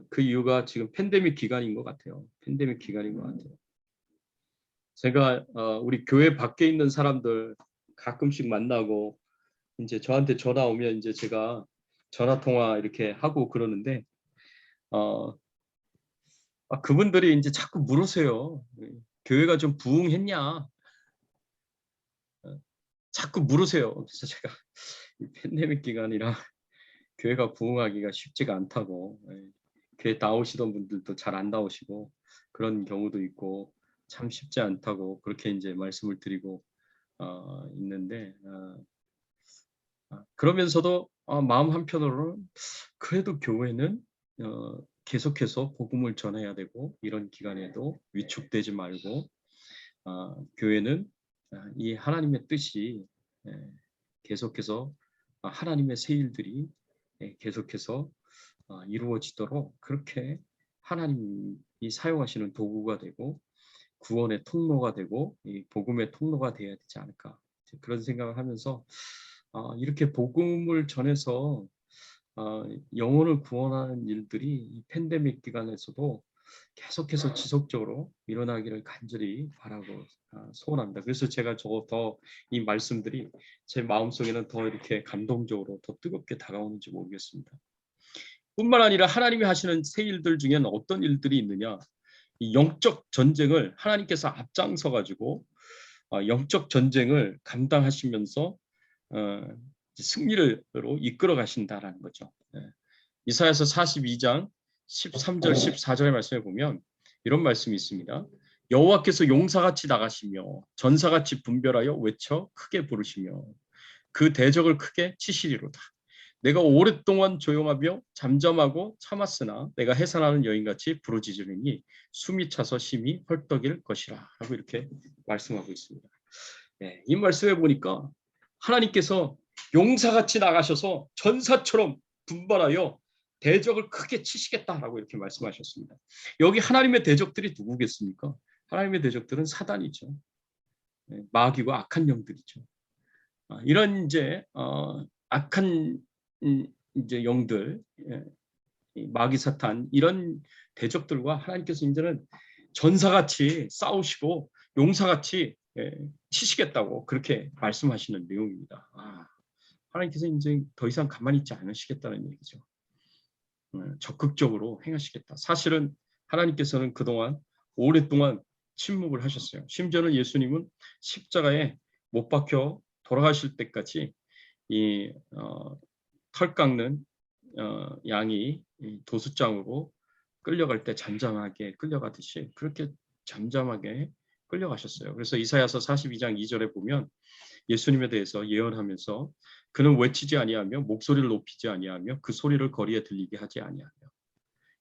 그 이유가 지금 팬데믹 기간인 것 같아요. 팬데믹 기간인 것 같아요. 제가 우리 교회 밖에 있는 사람들 가끔씩 만나고 이제 저한테 전화 오면 이제 제가 전화 통화 이렇게 하고 그러는데 그분들이 이제 자꾸 물으세요. 교회가 좀 부흥했냐? 자꾸 물으세요. 그래서 제가 이 팬데믹 기간이라 교회가 부흥하기가 쉽지가 않다고. 교회 나오시던 분들도 잘 안 나오시고 그런 경우도 있고 참 쉽지 않다고 그렇게 이제 말씀을 드리고 있는데 그러면서도 마음 한편으로는 그래도 교회는 계속해서 복음을 전해야 되고 이런 기간에도 위축되지 말고 교회는 이 하나님의 뜻이 계속해서 하나님의 새 일들이 계속해서 이루어지도록 그렇게 하나님이 사용하시는 도구가 되고 구원의 통로가 되고 이 복음의 통로가 되어야 되지 않을까 그런 생각을 하면서 이렇게 복음을 전해서 영혼을 구원하는 일들이 이 팬데믹 기간에서도 계속해서 지속적으로 일어나기를 간절히 바라고 소원합니다. 그래서 제가 더 이 말씀들이 제 마음속에는 더 이렇게 감동적으로 더 뜨겁게 다가오는지 모르겠습니다. 뿐만 아니라 하나님이 하시는 새 일들 중에는 어떤 일들이 있느냐? 이 영적 전쟁을 하나님께서 앞장서 가지고 영적 전쟁을 감당하시면서 승리로 이끌어 가신다라는 거죠. 이사야서 42장 13절 14절의 말씀에 보면 이런 말씀이 있습니다. 여호와께서 용사같이 나가시며 전사같이 분별하여 외쳐 크게 부르시며 그 대적을 크게 치시리로다. 내가 오랫동안 조용하며 잠잠하고 참았으나 내가 해산하는 여인같이 부르짖으리니 숨이 차서 심히 헐떡일 것이라 라고 이렇게 말씀하고 있습니다. 이 말씀에 보니까 하나님께서 용사같이 나가셔서 전사처럼 분발하여 대적을 크게 치시겠다라고 이렇게 말씀하셨습니다. 여기 하나님의 대적들이 누구겠습니까? 하나님의 대적들은 사단이죠. 마귀와 악한 영들이죠. 이런 이제 악한 이제 영들, 마귀 사탄 이런 대적들과 하나님께서 이제는 전사같이 싸우시고 용사같이 치시겠다고 그렇게 말씀하시는 내용입니다. 하나님께서 이제 더 이상 가만히 있지 않으시겠다는 얘기죠. 적극적으로 행하시겠다. 사실은 하나님께서는 그동안 오랫동안 침묵을 하셨어요. 심지어는 예수님은 십자가에 못 박혀 돌아가실 때까지 이 털 깎는 양이 도수장으로 끌려갈 때 잠잠하게 끌려가듯이 그렇게 잠잠하게 끌려가셨어요. 그래서 이사야서 42장 2절에 보면 예수님에 대해서 예언하면서 그는 외치지 아니하며 목소리를 높이지 아니하며 그 소리를 거리에 들리게 하지 아니하며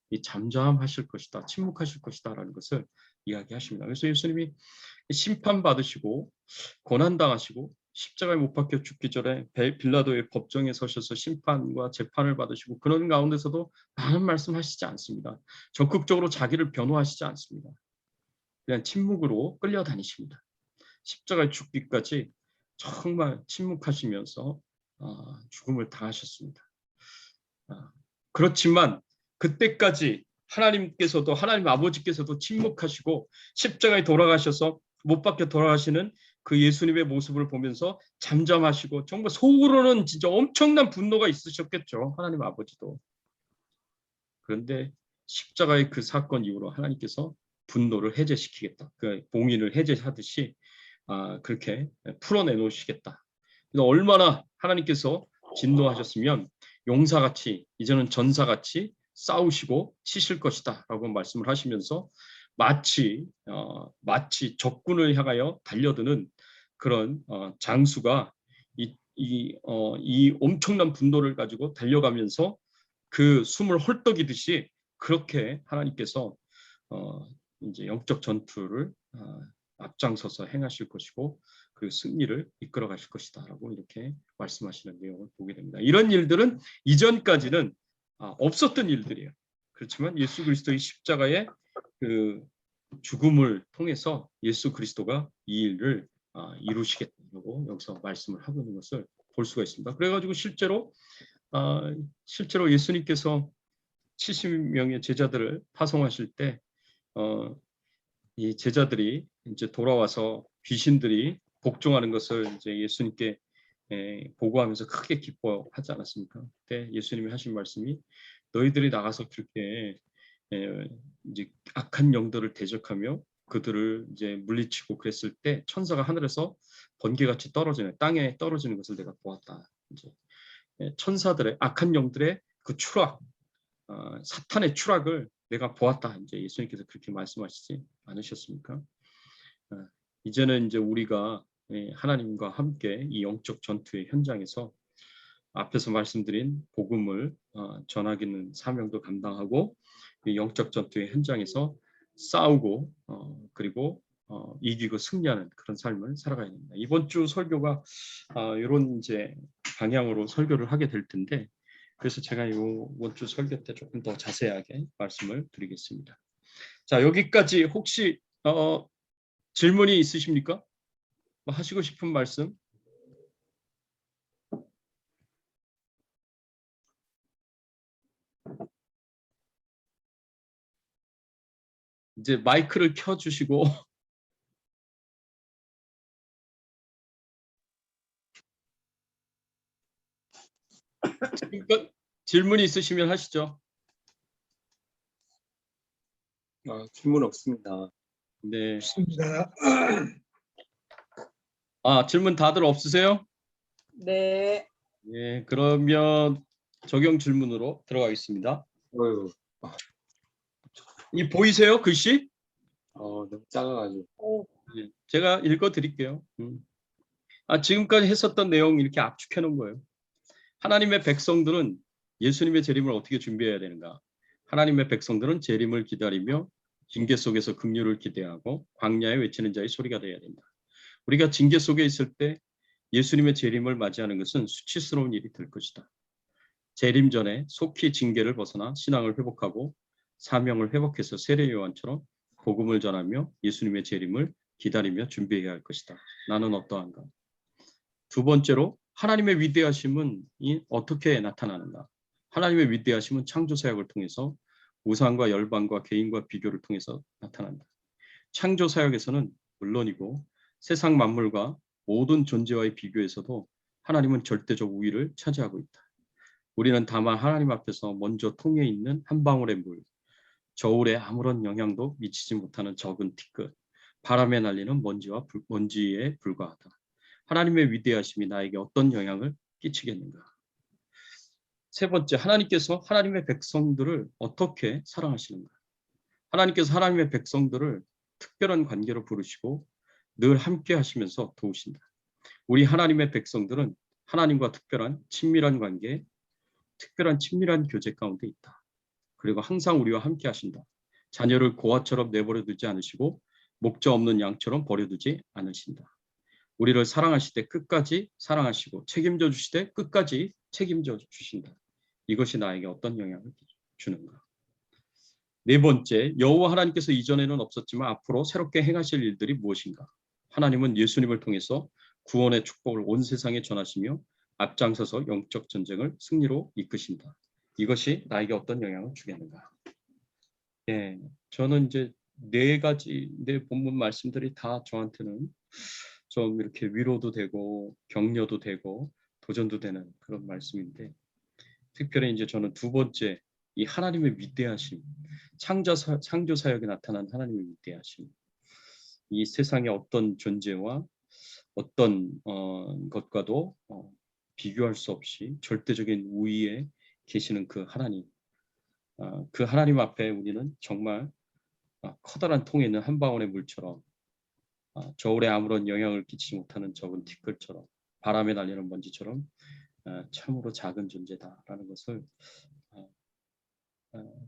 이 잠잠하실 것이다, 침묵하실 것이다라는 것을 이야기하십니다. 그래서 예수님이 심판받으시고 고난당하시고 십자가에 못 박혀 죽기 전에 빌라도의 법정에 서셔서 심판과 재판을 받으시고 그런 가운데서도 많은 말씀하시지 않습니다. 적극적으로 자기를 변호하시지 않습니다. 그냥 침묵으로 끌려다니십니다. 십자가에 죽기까지 정말 침묵하시면서 죽음을 당하셨습니다. 그렇지만 그때까지 하나님께서도 하나님 아버지께서도 침묵하시고 십자가에 돌아가셔서 못 박혀 돌아가시는 그 예수님의 모습을 보면서 잠잠하시고 정말 속으로는 진짜 엄청난 분노가 있으셨겠죠. 하나님 아버지도. 그런데 십자가의 그 사건 이후로 하나님께서 분노를 해제시키겠다. 그 봉인을 해제하듯이 그렇게 풀어내놓으시겠다. 얼마나 하나님께서 진노하셨으면 용사같이 이제는 전사같이 싸우시고 치실 것이다 라고 말씀을 하시면서 마치 적군을 향하여 달려드는 그런 장수가 이 엄청난 분노를 가지고 달려가면서 그 숨을 헐떡이듯이 그렇게 하나님께서 이제 영적 전투를 앞장서서 행하실 것이고 그 승리를 이끌어 가실 것이다라고 이렇게 말씀하시는 내용을 보게 됩니다. 이런 일들은 이전까지는 없었던 일들이에요. 그렇지만 예수 그리스도의 십자가의 그 죽음을 통해서 예수 그리스도가 이 일을 이루시겠다고 여기서 말씀을 하고 있는 것을 볼 수가 있습니다. 그래가지고 실제로 예수님께서 70명의 제자들을 파송하실 때 이 제자들이 이제 돌아와서 귀신들이 복종하는 것을 이제 예수님께 보고하면서 크게 기뻐하지 않았습니까? 그때 예수님이 하신 말씀이 너희들이 나가서 그렇게 이제 악한 영들을 대적하며 그들을 이제 물리치고 그랬을 때 천사가 하늘에서 번개같이 떨어지는 땅에 떨어지는 것을 내가 보았다. 이제 천사들의 악한 영들의 그 추락, 사탄의 추락을 내가 보았다. 이제 예수님께서 그렇게 말씀하시지 않으셨습니까? 이제는 이제 우리가 하나님과 함께 이 영적 전투의 현장에서 앞에서 말씀드린 복음을 전하기는 사명도 감당하고 이 영적 전투의 현장에서 싸우고 그리고 이기고 승리하는 그런 삶을 살아가야 됩니다. 이번 주 설교가 이런 이제 방향으로 설교를 하게 될 텐데 그래서 제가 이번 주 설교 때 조금 더 자세하게 말씀을 드리겠습니다. 자, 여기까지 혹시 질문이 있으십니까? 뭐 하시고 싶은 말씀? 이제 마이크를 켜주시고 질문이 있으시면 하시죠. 질문 없습니다. 네. 좋습니다. 질문 다들 없으세요? 네. 네, 그러면 적용 질문으로 들어가겠습니다. 어휴, 이 보이세요? 글씨? 너무 작아가지고. 네, 제가 읽어 드릴게요. 지금까지 했었던 내용 이렇게 압축해 놓은 거예요. 하나님의 백성들은 예수님의 재림을 어떻게 준비해야 되는가? 하나님의 백성들은 재림을 기다리며 징계 속에서 긍휼을 기대하고 광야에 외치는 자의 소리가 되어야 된다. 우리가 징계 속에 있을 때 예수님의 재림을 맞이하는 것은 수치스러운 일이 될 것이다. 재림 전에 속히 징계를 벗어나 신앙을 회복하고 사명을 회복해서 세례 요한처럼 복음을 전하며 예수님의 재림을 기다리며 준비해야 할 것이다. 나는 어떠한가? 두 번째로 하나님의 위대하심은 어떻게 나타나는가? 하나님의 위대하심은 창조 사역을 통해서 우상과 열방과 개인과 비교를 통해서 나타난다. 창조 사역에서는 물론이고 세상 만물과 모든 존재와의 비교에서도 하나님은 절대적 우위를 차지하고 있다. 우리는 다만 하나님 앞에서 먼저 통해 있는 한 방울의 물, 저울에 아무런 영향도 미치지 못하는 적은 티끌, 바람에 날리는 먼지에 불과하다. 하나님의 위대하심이 나에게 어떤 영향을 끼치겠는가? 세 번째, 하나님께서 하나님의 백성들을 어떻게 사랑하시는가? 하나님께서 하나님의 백성들을 특별한 관계로 부르시고 늘 함께 하시면서 도우신다. 우리 하나님의 백성들은 하나님과 특별한 친밀한 관계, 특별한 친밀한 교제 가운데 있다. 그리고 항상 우리와 함께 하신다. 자녀를 고아처럼 내버려 두지 않으시고 목자 없는 양처럼 버려두지 않으신다. 우리를 사랑하실 때 끝까지 사랑하시고 책임져 주실 때 끝까지 책임져 주신다. 이것이 나에게 어떤 영향을 주는가? 네 번째, 여호와 하나님께서 이전에는 없었지만 앞으로 새롭게 행하실 일들이 무엇인가? 하나님은 예수님을 통해서 구원의 축복을 온 세상에 전하시며 앞장서서 영적 전쟁을 승리로 이끄신다. 이것이 나에게 어떤 영향을 주겠는가? 예, 저는 이제 네 가지 내 본문 말씀들이 다 저한테는 좀 이렇게 위로도 되고 격려도 되고 도전도 되는 그런 말씀인데 특별히 이제 저는 두 번째 이 하나님의 위대하심, 창조 사역에 나타난 하나님의 위대하심, 이 세상의 어떤 존재와 어떤 것과도 비교할 수 없이 절대적인 우위에 계시는 그 하나님, 그 하나님 앞에 우리는 정말 커다란 통에 있는 한 방울의 물처럼 저울에 아무런 영향을 끼치지 못하는 적은 티끌처럼 바람에 날리는 먼지처럼 참으로 작은 존재다라는 것을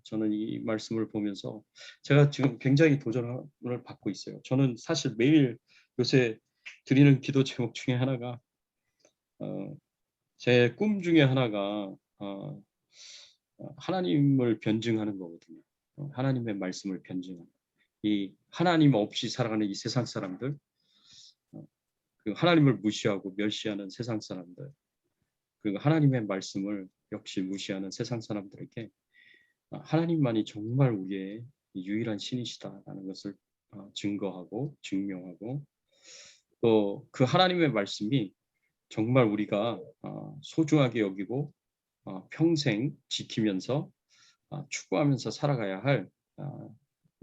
저는 이 말씀을 보면서 제가 지금 굉장히 도전을 받고 있어요. 저는 사실 매일 요새 드리는 기도 제목 중에 하나가 제 꿈 중에 하나가 하나님을 변증하는 거거든요. 하나님의 말씀을 변증하는. 이 하나님 없이 살아가는 이 세상 사람들, 그 하나님을 무시하고 멸시하는 세상 사람들, 그리고 하나님의 말씀을 역시 무시하는 세상 사람들에게 하나님만이 정말 우리의 유일한 신이시다라는 것을 증거하고 증명하고, 또 그 하나님의 말씀이 정말 우리가 소중하게 여기고 평생 지키면서 추구하면서 살아가야 할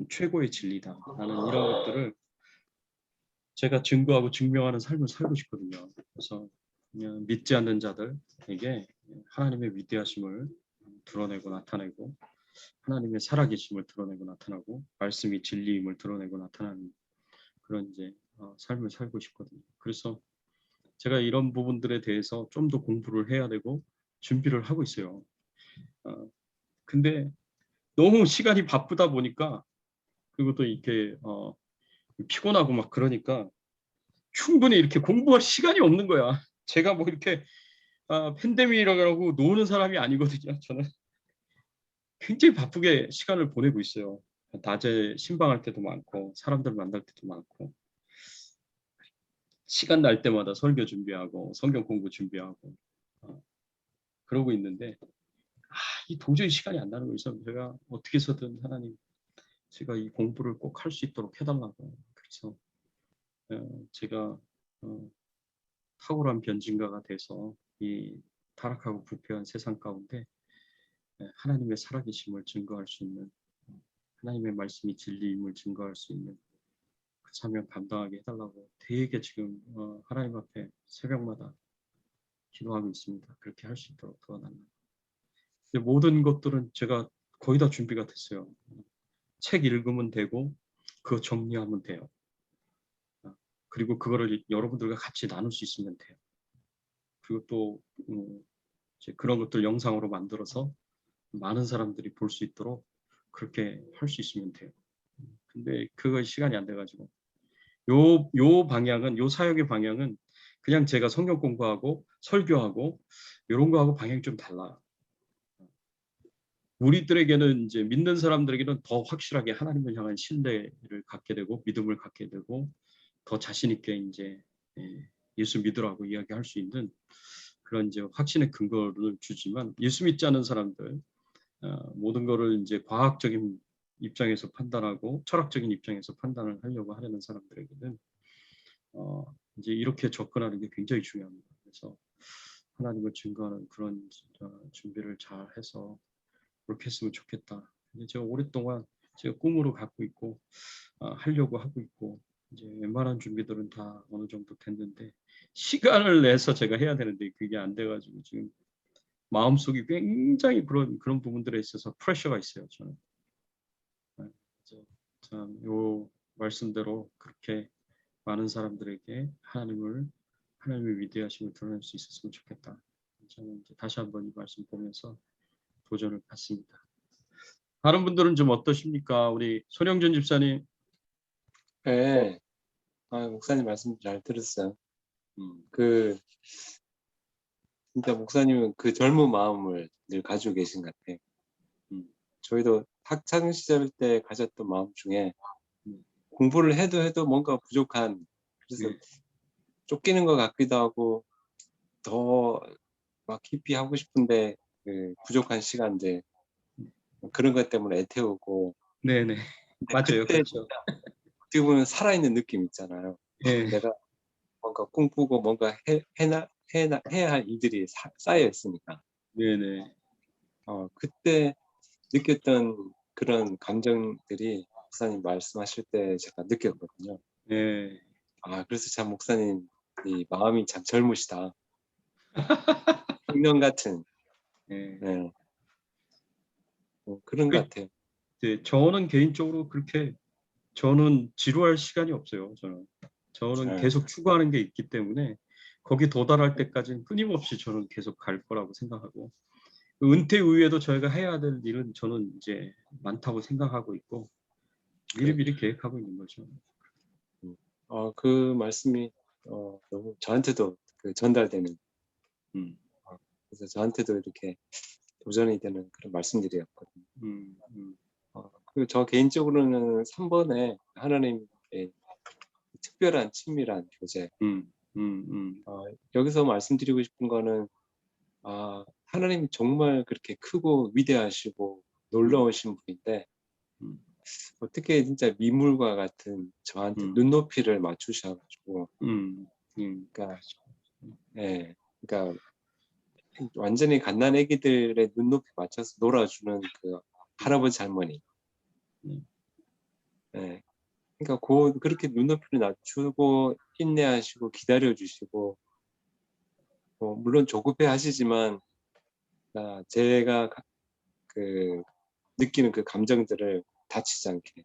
최고의 진리다라는 이런 것들을 제가 증거하고 증명하는 삶을 살고 싶거든요. 그래서 그냥 믿지 않는 자들에게 하나님의 위대하심을 드러내고 나타내고, 하나님의 살아계심을 드러내고 나타나고, 말씀이 진리임을 드러내고 나타나는 그런 이제 삶을 살고 싶거든요. 그래서 제가 이런 부분들에 대해서 좀 더 공부를 해야 되고 준비를 하고 있어요. 근데 너무 시간이 바쁘다 보니까, 그리고 또 이렇게 피곤하고 막 그러니까 충분히 이렇게 공부할 시간이 없는 거야. 제가 뭐 이렇게 팬데믹이라고 노는 사람이 아니거든요. 저는 굉장히 바쁘게 시간을 보내고 있어요. 낮에 신방할 때도 많고 사람들 만날 때도 많고, 시간 날 때마다 설교 준비하고 성경 공부 준비하고 그러고 있는데 이 도저히 시간이 안 나는 거죠. 제가 어떻게 해서든 하나님, 제가 이 공부를 꼭 할 수 있도록 해달라고. 그래서 제가 탁월한 변증가가 돼서 이 타락하고 부패한 세상 가운데 하나님의 살아계심을 증거할 수 있는, 하나님의 말씀이 진리임을 증거할 수 있는 그 사명 감당하게 해달라고 되게 지금 하나님 앞에 새벽마다 기도하고 있습니다. 그렇게 할 수 있도록 도와달라고. 모든 것들은 제가 거의 다 준비가 됐어요. 책 읽으면 되고 그거 정리하면 돼요. 그리고 그거를 여러분들과 같이 나눌 수 있으면 돼요. 그리고 또 이제 그런 것들 영상으로 만들어서 많은 사람들이 볼 수 있도록 그렇게 할 수 있으면 돼요. 근데 그거 시간이 안 돼가지고 요 방향은, 요 사역의 방향은 그냥 제가 성경 공부하고 설교하고 이런 거하고 방향이 좀 달라요. 우리들에게는 이제 믿는 사람들에게는 더 확실하게 하나님을 향한 신뢰를 갖게 되고 믿음을 갖게 되고 더 자신 있게 이제 예수 믿으라고 이야기할 수 있는 그런 이제 확신의 근거를 주지만, 예수 믿지 않는 사람들, 모든 거를 이제 과학적인 입장에서 판단하고 철학적인 입장에서 판단을 하려고 하려는 사람들에게는 이제 이렇게 접근하는 게 굉장히 중요합니다. 그래서 하나님을 증거하는 그런 준비를 잘 해서 그렇게 했으면 좋겠다. 제가 오랫동안 제가 꿈으로 갖고 있고 하려고 하고 있고, 이제 웬만한 준비들은 다 어느 정도 됐는데 시간을 내서 제가 해야 되는데 그게 안 돼가지고 지금 마음속이 굉장히 그런 부분들에 있어서 프레셔가 있어요. 저는. 그래서 참 요 말씀대로 그렇게 많은 사람들에게 하나님의 위대하심을 드러낼 수 있었으면 좋겠다. 저는 이제 다시 한번 이 말씀 보면서 도전을 받습니다. 다른 분들은 좀 어떠십니까? 우리 손영준 집사님. 네. 목사님 말씀 잘 들었어요. 음, 진짜 목사님은 그 젊은 마음을 늘 가지고 계신 것 같아요. 저희도 학창 시절 때 가졌던 마음 중에 공부를 해도 뭔가 부족한, 그래서 네. 쫓기는 것 같기도 하고 더 막 깊이 하고 싶은데 부족한 시간들, 그런 것 때문에 애태우고. 네네. 맞아요. 그때 그렇죠. 어떻게 보면 살아있는 느낌 있잖아요. 예. 내가 뭔가 꿈꾸고 뭔가 해야 할 일들이 쌓여 있으니까. 네네. 그때 느꼈던 그런 감정들이 목사님 말씀하실 때 제가 느꼈거든요. 예. 그래서 참 목사님 이 마음이 참 젊으시다. 청년 같은. 예. 네. 그런 것 같아요. 네, 저는 개인적으로 그렇게 저는 지루할 시간이 없어요. 저는 네. 계속 추구하는 게 있기 때문에 거기 도달할 때까지는 끊임없이 저는 계속 갈 거라고 생각하고, 은퇴 이후에도 저희가 해야 될 일은 저는 이제 많다고 생각하고 있고 미리미리 계획하고 있는 거죠. 그 말씀이 너무 저한테도 전달되는. 음. 그래서 저한테도 이렇게 도전이 되는 그런 말씀들이었거든요. 음, 음, 그리고 저 개인적으로는 3번에 하나님의 특별한 친밀한 교제. 음, 음. 여기서 말씀드리고 싶은 거는 하나님이 정말 그렇게 크고 위대하시고 놀라우신 분인데 음. 어떻게 진짜 미물과 같은 저한테 눈높이를 맞추셔가지고 그러니까 예, 그러니까 완전히 갓난 애기들의 눈높이 맞춰서 놀아주는 그 할아버지 할머니. 예. 그러니까 그렇게 눈높이를 낮추고 인내하시고 기다려주시고 물론 조급해 하시지만 제가 그 느끼는 그 감정들을 다치지 않게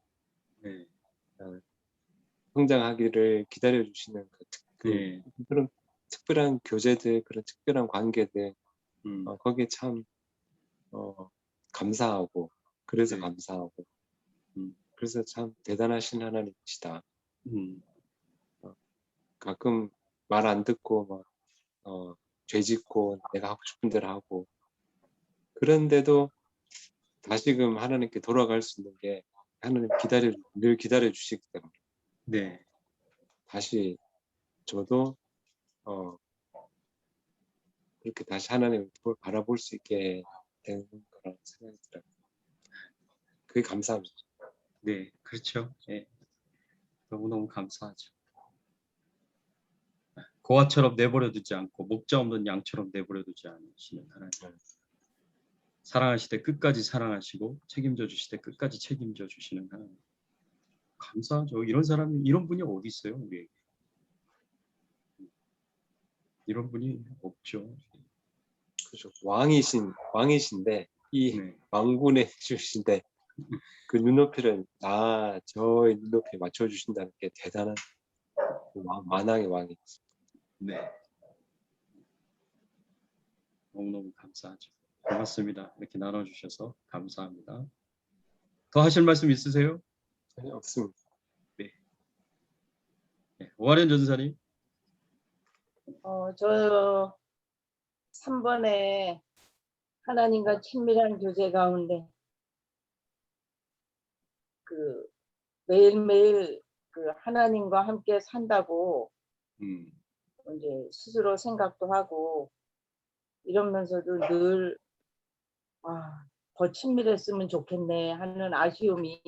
성장하기를 기다려주시는 그런 특별한 교제들, 그런 특별한 관계들 거기에 참 감사하고 그래서 감사하고 그래서 참 대단하신 하나님이시다. 가끔 말 안 듣고 막 죄짓고 내가 하고 싶은 대로 하고 그런데도 다시금 하나님께 돌아갈 수 있는 게 하나님 늘 기다려 주시기 때문에 네. 다시 저도 그렇게 다시 하나님을 바라볼 수 있게 되는 거라고 생각이 들어요. 그게 감사합니다. 네, 그렇죠. 예. 너무너무 감사하죠. 고아처럼 내버려 두지 않고 목자 없는 양처럼 내버려 두지 않으시는 하나님. 사랑하시되 끝까지 사랑하시고 책임져 주시되 끝까지 책임져 주시는 하나님. 감사하죠. 이런 사람이, 이런 분이 어디 있어요, 우리에게. 이런 분이 없죠. 그렇죠. 왕이신데 이 네. 왕군의 주신데 그 눈높이를 저의 눈높이에 맞춰 주신다는 게 대단한 만왕의 왕이죠. 네. 너무너무 감사하죠. 고맙습니다. 이렇게 나눠주셔서 감사합니다. 더 하실 말씀 있으세요? 전혀 없습니다. 네. 오하련 전사님. 저 3번에 하나님과 친밀한 교제 가운데 그 매일매일 그 하나님과 함께 산다고 이제 스스로 생각도 하고 이러면서도 늘 더 친밀했으면 좋겠네 하는 아쉬움이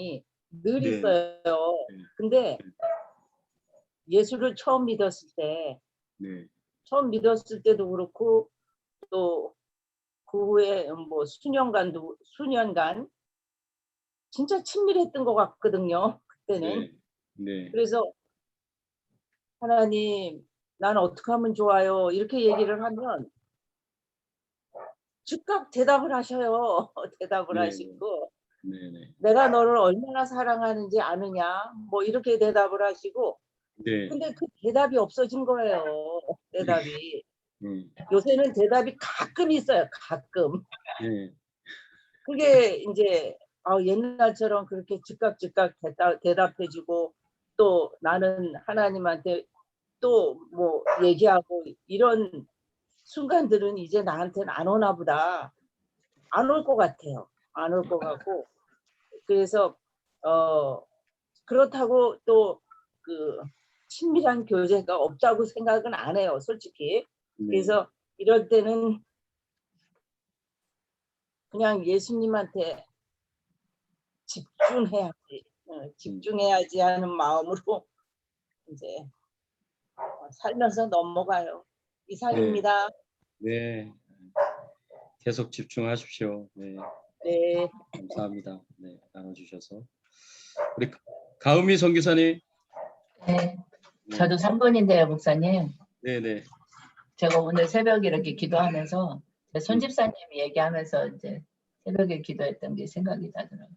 늘 네. 있어요. 근데 예수를 처음 믿었을 때도 그렇고 또 그 후에 뭐 수년간 진짜 친밀했던 것 같거든요. 그때는. 네. 그래서 하나님, 난 어떻게 하면 좋아요? 이렇게 얘기를 하면 즉각 대답을 하셔요. 대답을 네. 하시고 네. 내가 너를 얼마나 사랑하는지 아느냐? 뭐 이렇게 대답을 하시고 네. 근데 그 대답이 없어진 거예요. 대답이. 네. 요새는 대답이 가끔 있어요. 가끔. 네. 그게 이제 옛날처럼 그렇게 즉각 대답해주고 또 나는 하나님한테 또 뭐 얘기하고 이런 순간들은 이제 나한테는 안 오나 보다. 안 올 것 같아요. 안 올 것 같고 그래서 그렇다고 또 그 친밀한 교제가 없다고 생각은 안 해요. 솔직히. 그래서 이럴 때는 그냥 예수님한테 집중해야지 하는 마음으로 이제 살면서 넘어가요. 이상입니다. 네. 계속 집중하십시오. 네. 네. 감사합니다. 네, 나눠주셔서. 우리 가은미 선교사님. 네. 저도 3번인데요, 목사님. 네네. 제가 오늘 새벽에 이렇게 기도하면서 제 손집사님이 얘기하면서 이제 새벽에 기도했던 게 생각이 나더라고요.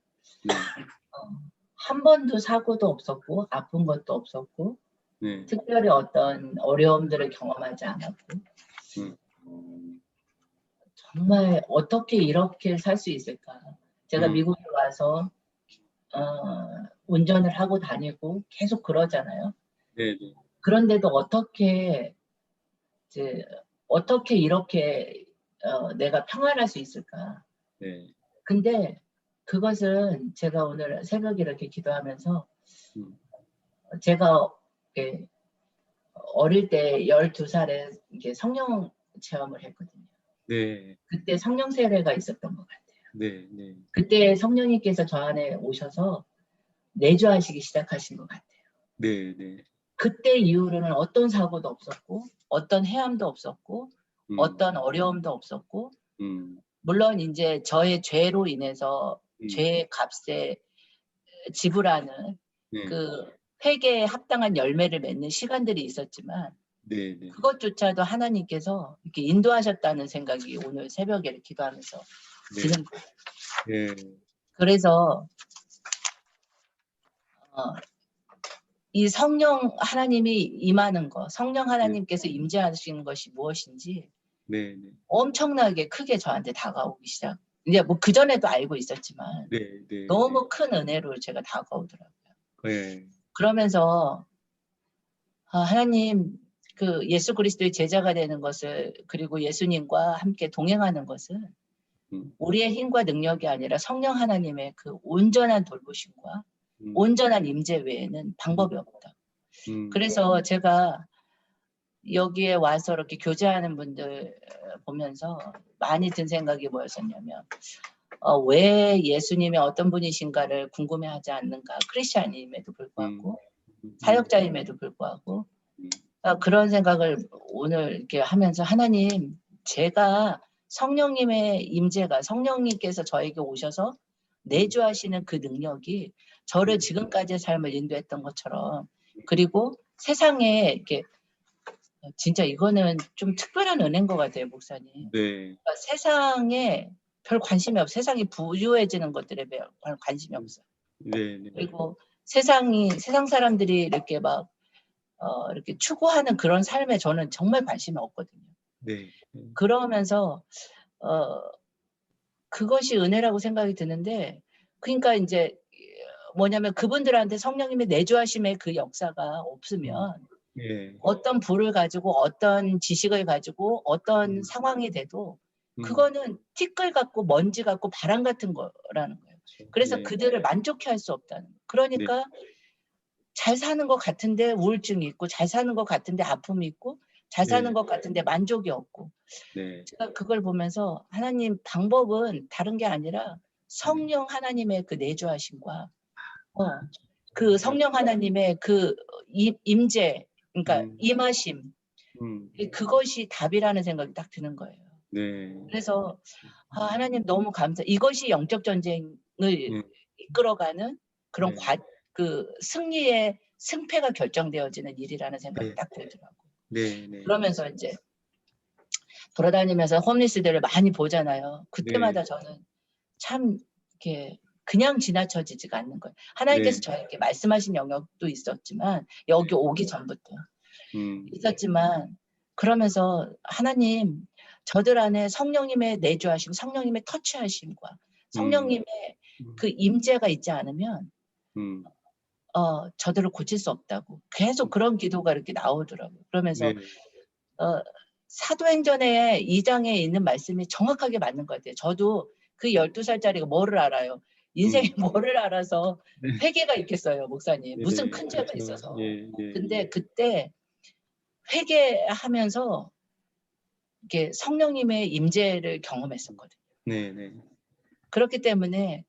한 번도 사고도 없었고 아픈 것도 없었고 특별히 어떤 어려움들을 경험하지 않았고 정말 어떻게 이렇게 살 수 있을까? 제가 미국에 와서 운전을 하고 다니고 계속 그러잖아요. 그런데도 어떻게 이렇게 내가 평안할 수 있을까? 네. 근데 그것은 제가 오늘 새벽에 이렇게 기도하면서 제가 이렇게 어릴 때 12살에 이게 성령 체험을 했거든요. 네. 그때 성령 세례가 있었던 것 같아요. 네. 네. 그때 성령님께서 저 안에 오셔서 내주하시기 시작하신 것 같아요. 네. 네. 그때 이후로는 어떤 사고도 없었고 어떤 해함도 없었고 어떤 어려움도 없었고 물론 이제 저의 죄로 인해서 죄의 값에 지불하는 네. 그 회개에 합당한 열매를 맺는 시간들이 있었지만 네. 네. 그것조차도 하나님께서 이렇게 인도하셨다는 생각이 오늘 새벽에 기도하면서 드는 거예요. 네. 그래서 이 성령 하나님이 임하는 것, 성령 하나님께서 임재하시는 것이 무엇인지 네. 네. 엄청나게 크게 저한테 다가오기 시작. 이제 뭐 그 전에도 알고 있었지만 네. 네. 너무 큰 은혜로 제가 다가오더라고요. 네. 그러면서 하나님 그 예수 그리스도의 제자가 되는 것을 그리고 예수님과 함께 동행하는 것은 우리의 힘과 능력이 아니라 성령 하나님의 그 온전한 돌보심과 온전한 임재 외에는 방법이 없다. 그래서 제가 여기에 와서 이렇게 교제하는 분들 보면서 많이 든 생각이 뭐였었냐면 왜 예수님이 어떤 분이신가를 궁금해하지 않는가. 크리스찬임에도 불구하고 사역자임에도 불구하고 그런 생각을 오늘 이렇게 하면서 하나님 제가 성령님의 임재가 성령님께서 저에게 오셔서 내주하시는 그 능력이 저를 지금까지의 삶을 인도했던 것처럼 그리고 세상에 이렇게 진짜 이거는 좀 특별한 은혜인 것 같아요, 목사님. 네. 그러니까 세상에 별 관심이 없어요. 세상이 부유해지는 것들에 별 관심이 없어요. 네. 네. 그리고 세상 사람들이 이렇게 막 이렇게 추구하는 그런 삶에 저는 정말 관심이 없거든요. 네. 그러면서 그것이 은혜라고 생각이 드는데 그러니까 이제 뭐냐면 그분들한테 성령님의 내주하심의 그 역사가 없으면 예. 어떤 부를 가지고 어떤 지식을 가지고 어떤 상황이 돼도 그거는 티끌 같고 먼지 같고 바람 같은 거라는 거예요. 그래서 네. 그들을 만족해 할 수 없다는 거예요. 그러니까 잘 사는 것 같은데 우울증이 있고 잘 사는 것 같은데 아픔이 있고 잘 사는 네. 것 같은데 만족이 없고 네. 제가 그걸 보면서 하나님 방법은 다른 게 아니라 성령 하나님의 그 내주하심과 그 성령 하나님의 그 임재 그러니까 임하심 그것이 답이라는 생각이 딱 드는 거예요. 네. 그래서 하나님 너무 감사. 이것이 영적 전쟁을 이끌어가는 그런 그 승리의 승패가 결정되어지는 일이라는 생각이 딱 들더라고요. 네. 네. 그러면서 이제 돌아다니면서 홈리스들을 많이 보잖아요. 그때마다 저는 참 이렇게 그냥 지나쳐지지가 않는 거예요. 하나님께서 저에게 말씀하신 영역도 있었지만 여기 오기 전부터 있었지만 그러면서 하나님 저들 안에 성령님의 내주하심, 성령님의 터치하심과 성령님의 그 임재가 있지 않으면 저들을 고칠 수 없다고 계속 그런 기도가 이렇게 나오더라고요. 그러면서 사도행전의 2장에 있는 말씀이 정확하게 맞는 것 같아요. 저도 그 12살짜리가 뭐를 알아요. 인생이 뭐를 알아서 회개가 있겠어요, 목사님. 무슨 큰 죄가 있어서. 근데 그때 회개하면서 이렇게 성령님의 임재를 경험했었거든요. 네. 네. 그렇기 때문에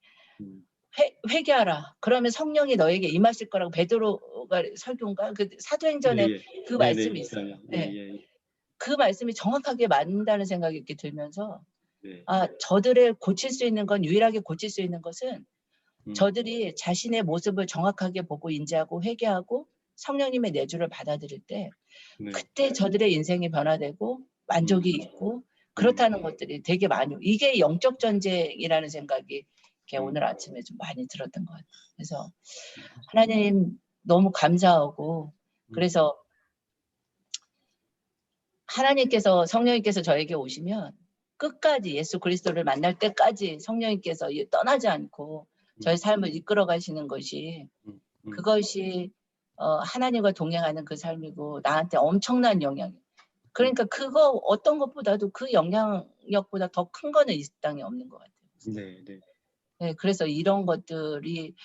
회개하라. 그러면 성령이 너에게 임하실 거라고 베드로가 설교인가? 그 사도행전에 그 말씀이 있어요. 그 말씀이 정확하게 맞는다는 생각이 이렇게 들면서 저들을 고칠 수 있는 건 유일하게 고칠 수 있는 것은 저들이 자신의 모습을 정확하게 보고 인지하고 회개하고 성령님의 내주를 받아들일 때 그때 저들의 인생이 변화되고 만족이 있고 그렇다는 것들이 되게 많이 이게 영적 전쟁이라는 생각이 이렇게 오늘 아침에 좀 많이 들었던 것 같아요. 그래서 하나님 너무 감사하고 그래서 하나님께서 성령님께서 저에게 오시면 끝까지 예수 그리스도를 만날 때까지 성령님께서 떠나지 않고 저의 삶을 이끌어 가시는 것이 그것이 하나님과 동행하는 그 삶이고 나한테 엄청난 영향 그러니까 그거 어떤 것보다도 그 영향력보다 더 큰 거는 이 땅에 없는 것 같아요. 네, 네. 네, 그래서 이런 것들이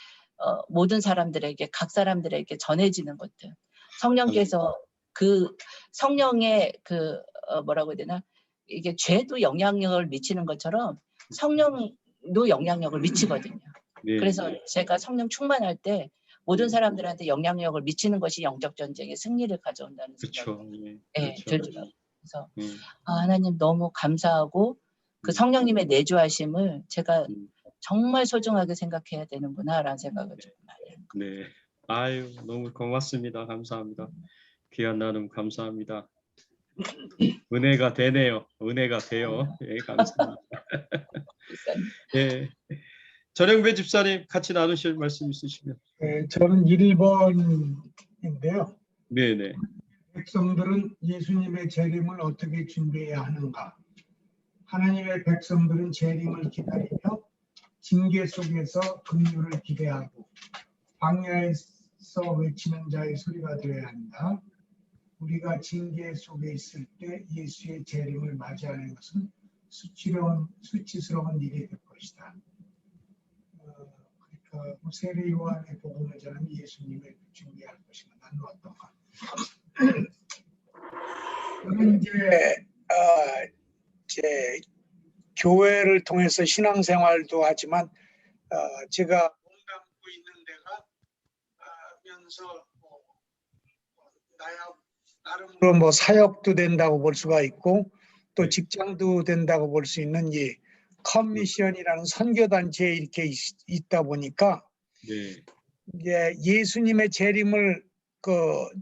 모든 사람들에게 각 사람들에게 전해지는 것들. 성령께서 그 성령의 그 뭐라고 해야 되나 이게 죄도 영향력을 미치는 것처럼 성령도 영향력을 미치거든요. 네, 그래서 네. 제가 성령 충만할 때 모든 네. 사람들한테 영향력을 미치는 것이 영적 전쟁의 승리를 가져온다는 생각이 그렇죠. 예, 네, 그렇죠. 들더라고요. 그래서 예, 하나님 너무 감사하고 그 음. 성령님의 내주하심을 제가 음. 정말 소중하게 생각해야 되는구나라는 생각을 네. 조금 많이 해요. 네. 아유, 너무 고맙습니다. 감사합니다. 귀한 나눔 감사합니다. 은혜가 되네요. 은혜가 돼요. 예, 감사합니다. 예. 전영배 집사님 같이 나누실 말씀 있으시면. 저는 1번인데요. 네, 네. 백성들은 예수님의 재림을 어떻게 준비해야 하는가? 하나님의 백성들은 재림을 기다리며 징계 속에서 긍휼을 기대하고 광야에서 외치는 자의 소리가 되어야 한다. 우리가 징계 속에 있을 때 예수의 재림을 맞이하는 것은 수치스러운 일이 될 것이다. 그러니까 세례 요한의 복음을 전하면 예수님을 준비할 것인가? 나는 어떤가? 저는 이제 교회를 통해서 신앙생활도 하지만 제가 몸담고 있는 데가 면서 나름으로 뭐 사역도 된다고 볼 수가 있고 또 네. 직장도 된다고 볼 수 있는 이 커미션이라는 선교단체에 이렇게 있다 보니까 네. 이제 예수님의 재림을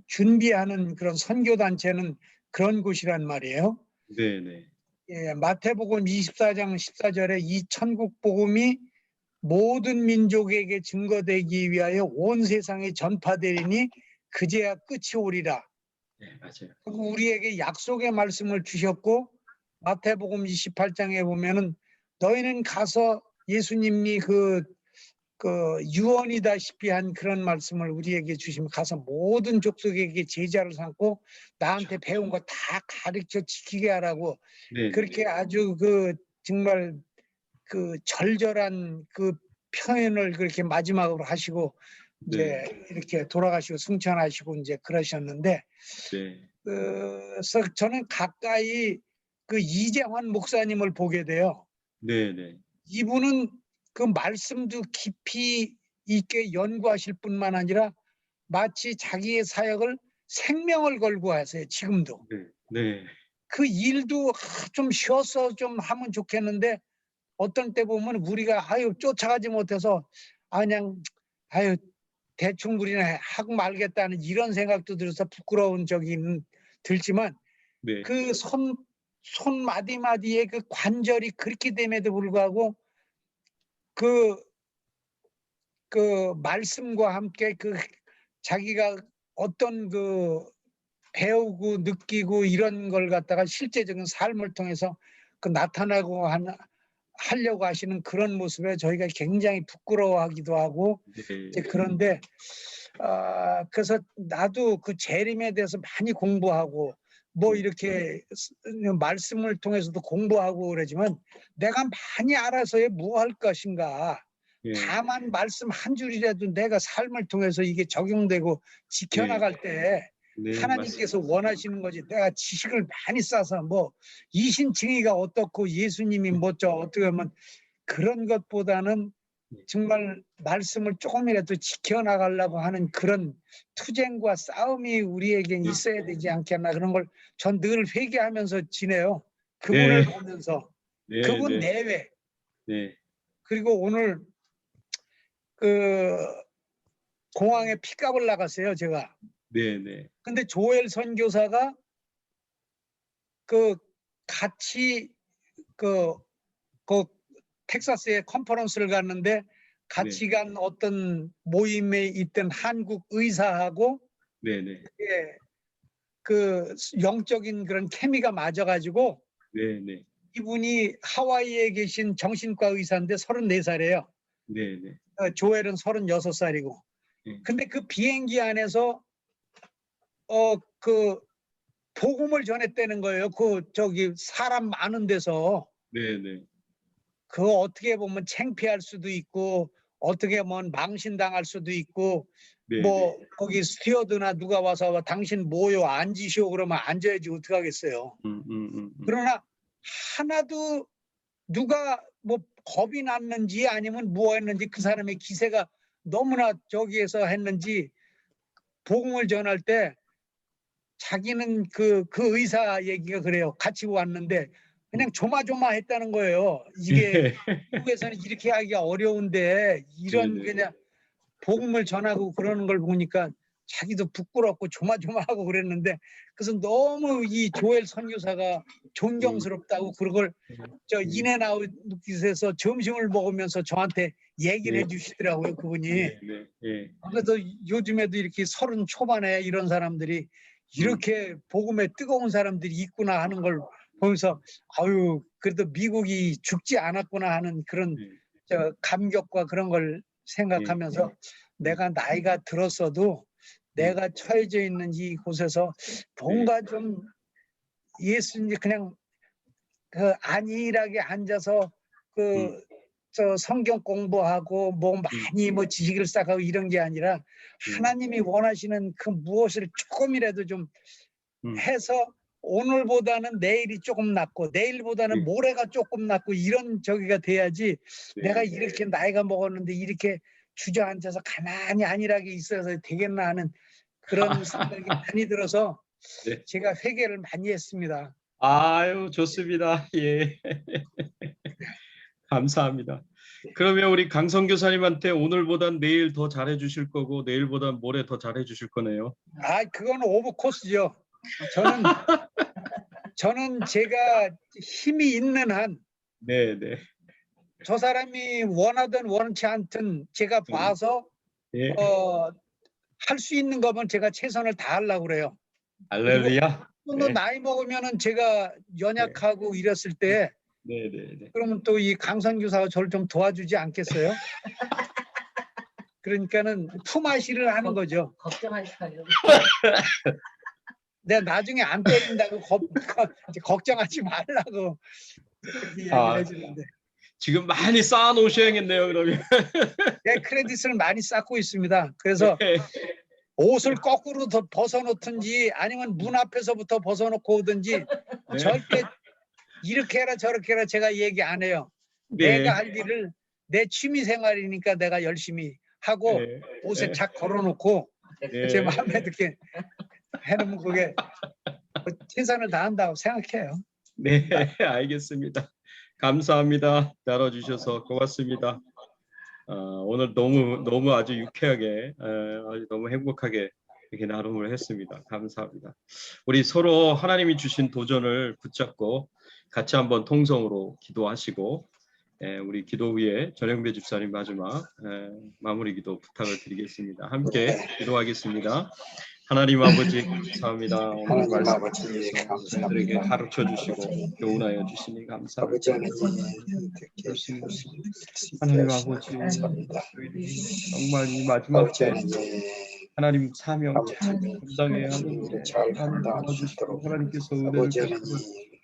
준비하는 그런 선교단체는 그런 곳이란 말이에요. 네, 네. 예, 마태복음 24장 14절에 이 천국 복음이 모든 민족에게 증거되기 위하여 온 세상에 전파되리니 그제야 끝이 오리라. 네, 맞아요. 그리고 우리에게 약속의 말씀을 주셨고 마태복음 28장에 보면은 너희는 가서 예수님이 그 유언이다시피 한 그런 말씀을 우리에게 주시면 가서 모든 족속에게 제자를 삼고 나한테 배운 거 다 가르쳐 지키게 하라고 네, 그렇게 아주 정말 절절한 표현을 그렇게 마지막으로 하시고 이제 이렇게 돌아가시고 승천하시고 이제 그러셨는데 네. 그래서 저는 가까이 이재환 목사님을 보게 돼요. 네, 네. 이분은 그 말씀도 깊이 있게 연구하실 뿐만 아니라 마치 자기의 사역을 생명을 걸고 하세요. 지금도. 네. 네. 그 일도 좀 쉬어서 좀 하면 좋겠는데 어떤 때 보면 우리가 쫓아가지 못해서 그냥 대충 우리는 하고 말겠다는 이런 생각도 들어서 부끄러운 적이 들지만 네. 그 손 마디마디에 그 관절이 그렇게 됨에도 불구하고 그 말씀과 함께 자기가 어떤 배우고 느끼고 이런 걸 갖다가 실제적인 삶을 통해서 나타나고 하려고 하시는 그런 모습에 저희가 굉장히 부끄러워하기도 하고 네. 이제 그런데 그래서 나도 그 재림에 대해서 많이 공부하고 뭐 이렇게 말씀을 통해서도 공부하고 그러지만 내가 많이 알아서야 뭐 할 것인가. 네. 다만 말씀 한 줄이라도 내가 삶을 통해서 이게 적용되고 지켜나갈 때 네, 하나님께서 맞습니다. 원하시는 거지. 내가 지식을 많이 쌓아서 뭐 이신칭의가 어떻고 예수님이 뭐죠 어떻게 하면 그런 것보다는 정말 말씀을 조금이라도 지켜나가려고 하는 그런 투쟁과 싸움이 우리에게 있어야 되지 않겠나 그런 걸 전 늘 회개하면서 지내요. 그분을 네. 보면서 네, 그분 네. 내외 네. 그리고 오늘 공항에 픽업을 나갔어요 제가. 네, 네. 근데 조엘 선교사가 같이 텍사스에 컨퍼런스를 갔는데 같이 간 어떤 모임에 있던 한국 의사하고 네, 네. 영적인 그런 케미가 맞아가지고 네, 네. 이분이 하와이에 계신 정신과 의사인데 34살이에요. 네, 네. 조엘은 36살이고. 네. 근데 그 비행기 안에서 복음을 전했다는 거예요. 그 저기 사람 많은 데서. 네네. 그거 어떻게 보면 창피할 수도 있고 어떻게 보면 망신당할 수도 있고 네. 뭐 거기 스튜어드나 누가 와서 당신 뭐요 앉으시오 그러면 앉아야지 어떡하겠어요. 그러나 하나도 누가 뭐 겁이 났는지 아니면 뭐 했는지 그 사람의 기세가 너무나 저기에서 했는지 복음을 전할 때 자기는 그 의사 얘기가 그래요. 같이 왔는데 그냥 조마조마했다는 거예요. 이게 미국에서는 이렇게 하기가 어려운데 이런 네네. 그냥 복음을 전하고 그러는 걸 보니까 자기도 부끄럽고 조마조마하고 그랬는데 그래서 너무 이 조엘 선교사가 존경스럽다고 그걸 저 인앤아웃에서 점심을 먹으면서 저한테 얘기를 네. 해주시더라고요. 그분이. 네. 네. 그래서 요즘에도 이렇게 30 초반에 이런 사람들이 이렇게 복음에 뜨거운 사람들이 있구나 하는 걸 보면서 아유 그래도 미국이 죽지 않았구나 하는 그런 저 감격과 그런 걸 생각하면서 내가 나이가 들었어도 내가 처해져 있는 이곳에서 뭔가 좀 예수님 그냥 그 안일하게 앉아서 그 저 성경 공부하고 뭐 많이 뭐 지식을 쌓고 이런 게 아니라 하나님이 원하시는 그 무엇을 조금이라도 좀 해서 오늘보다는 내일이 조금 낫고 내일보다는 모레가 조금 낫고 이런 저기가 돼야지 내가 이렇게 나이가 먹었는데 이렇게 주저앉아서 가만히 안일하게 있어서 되겠나 하는 그런 생각이 많이 들어서 네. 제가 회개를 많이 했습니다. 아유, 좋습니다. 예. 감사합니다. 그러면 우리 강성 교사님한테 오늘보단 내일 더 잘해 주실 거고 내일보단 모레 더 잘해 주실 거네요. 아, 그건 오버 코스죠. 저는 제가 힘이 있는 한 네, 네. 저 사람이 원하든 원치 않든 제가 봐서 예. 할 수 있는 거면 제가 최선을 다하려고 그래요. 할렐루야. 또 네. 나이 먹으면은 제가 연약하고 이랬을 때 네, 네, 네. 그러면 또 이 강선 교사가 저를 좀 도와주지 않겠어요? 그러니까는 품앗이를 하는 거죠. 걱정하지 마요. 내가 나중에 안 때린다고 걱정하지 말라고 그렇게 아. 얘기를 해주는데 지금 많이 쌓아 놓으셔야겠네요, 그러면. 내 크레딧을 많이 쌓고 있습니다. 그래서 네. 옷을 거꾸로 더 벗어놓든지 아니면 문 앞에서부터 벗어놓고 오든지 네. 절대 이렇게 해라 저렇게 해라 제가 얘기 안 해요. 네. 내가 할 일을 내 취미 생활이니까 내가 열심히 하고 네. 옷에 네. 착 걸어놓고 네. 제 마음에 듣게 해놓으면 그게 최선을 다한다고 생각해요. 네, 알겠습니다. 감사합니다. 따라주셔서 고맙습니다. 오늘 너무 아주 유쾌하게, 아주 너무 행복하게 이렇게 나눔을 했습니다. 감사합니다. 우리 서로 하나님이 주신 도전을 붙잡고 같이 한번 통성으로 기도하시고, 우리 기도 후에 전영배 집사님 마지막 마무리 기도 부탁을 드리겠습니다. 함께 기도하겠습니다. 하나님 아버지 감사합니다. 오늘 말씀하셔서 저희들에게 가르쳐 주시고 교훈하여 주시니 감사합니다. 하나님 아버지 저희들이 정말 이 마지막 때 하나님 사명 잘 감당해야 하는 하나님 도와주시고 하나님께서 은혜를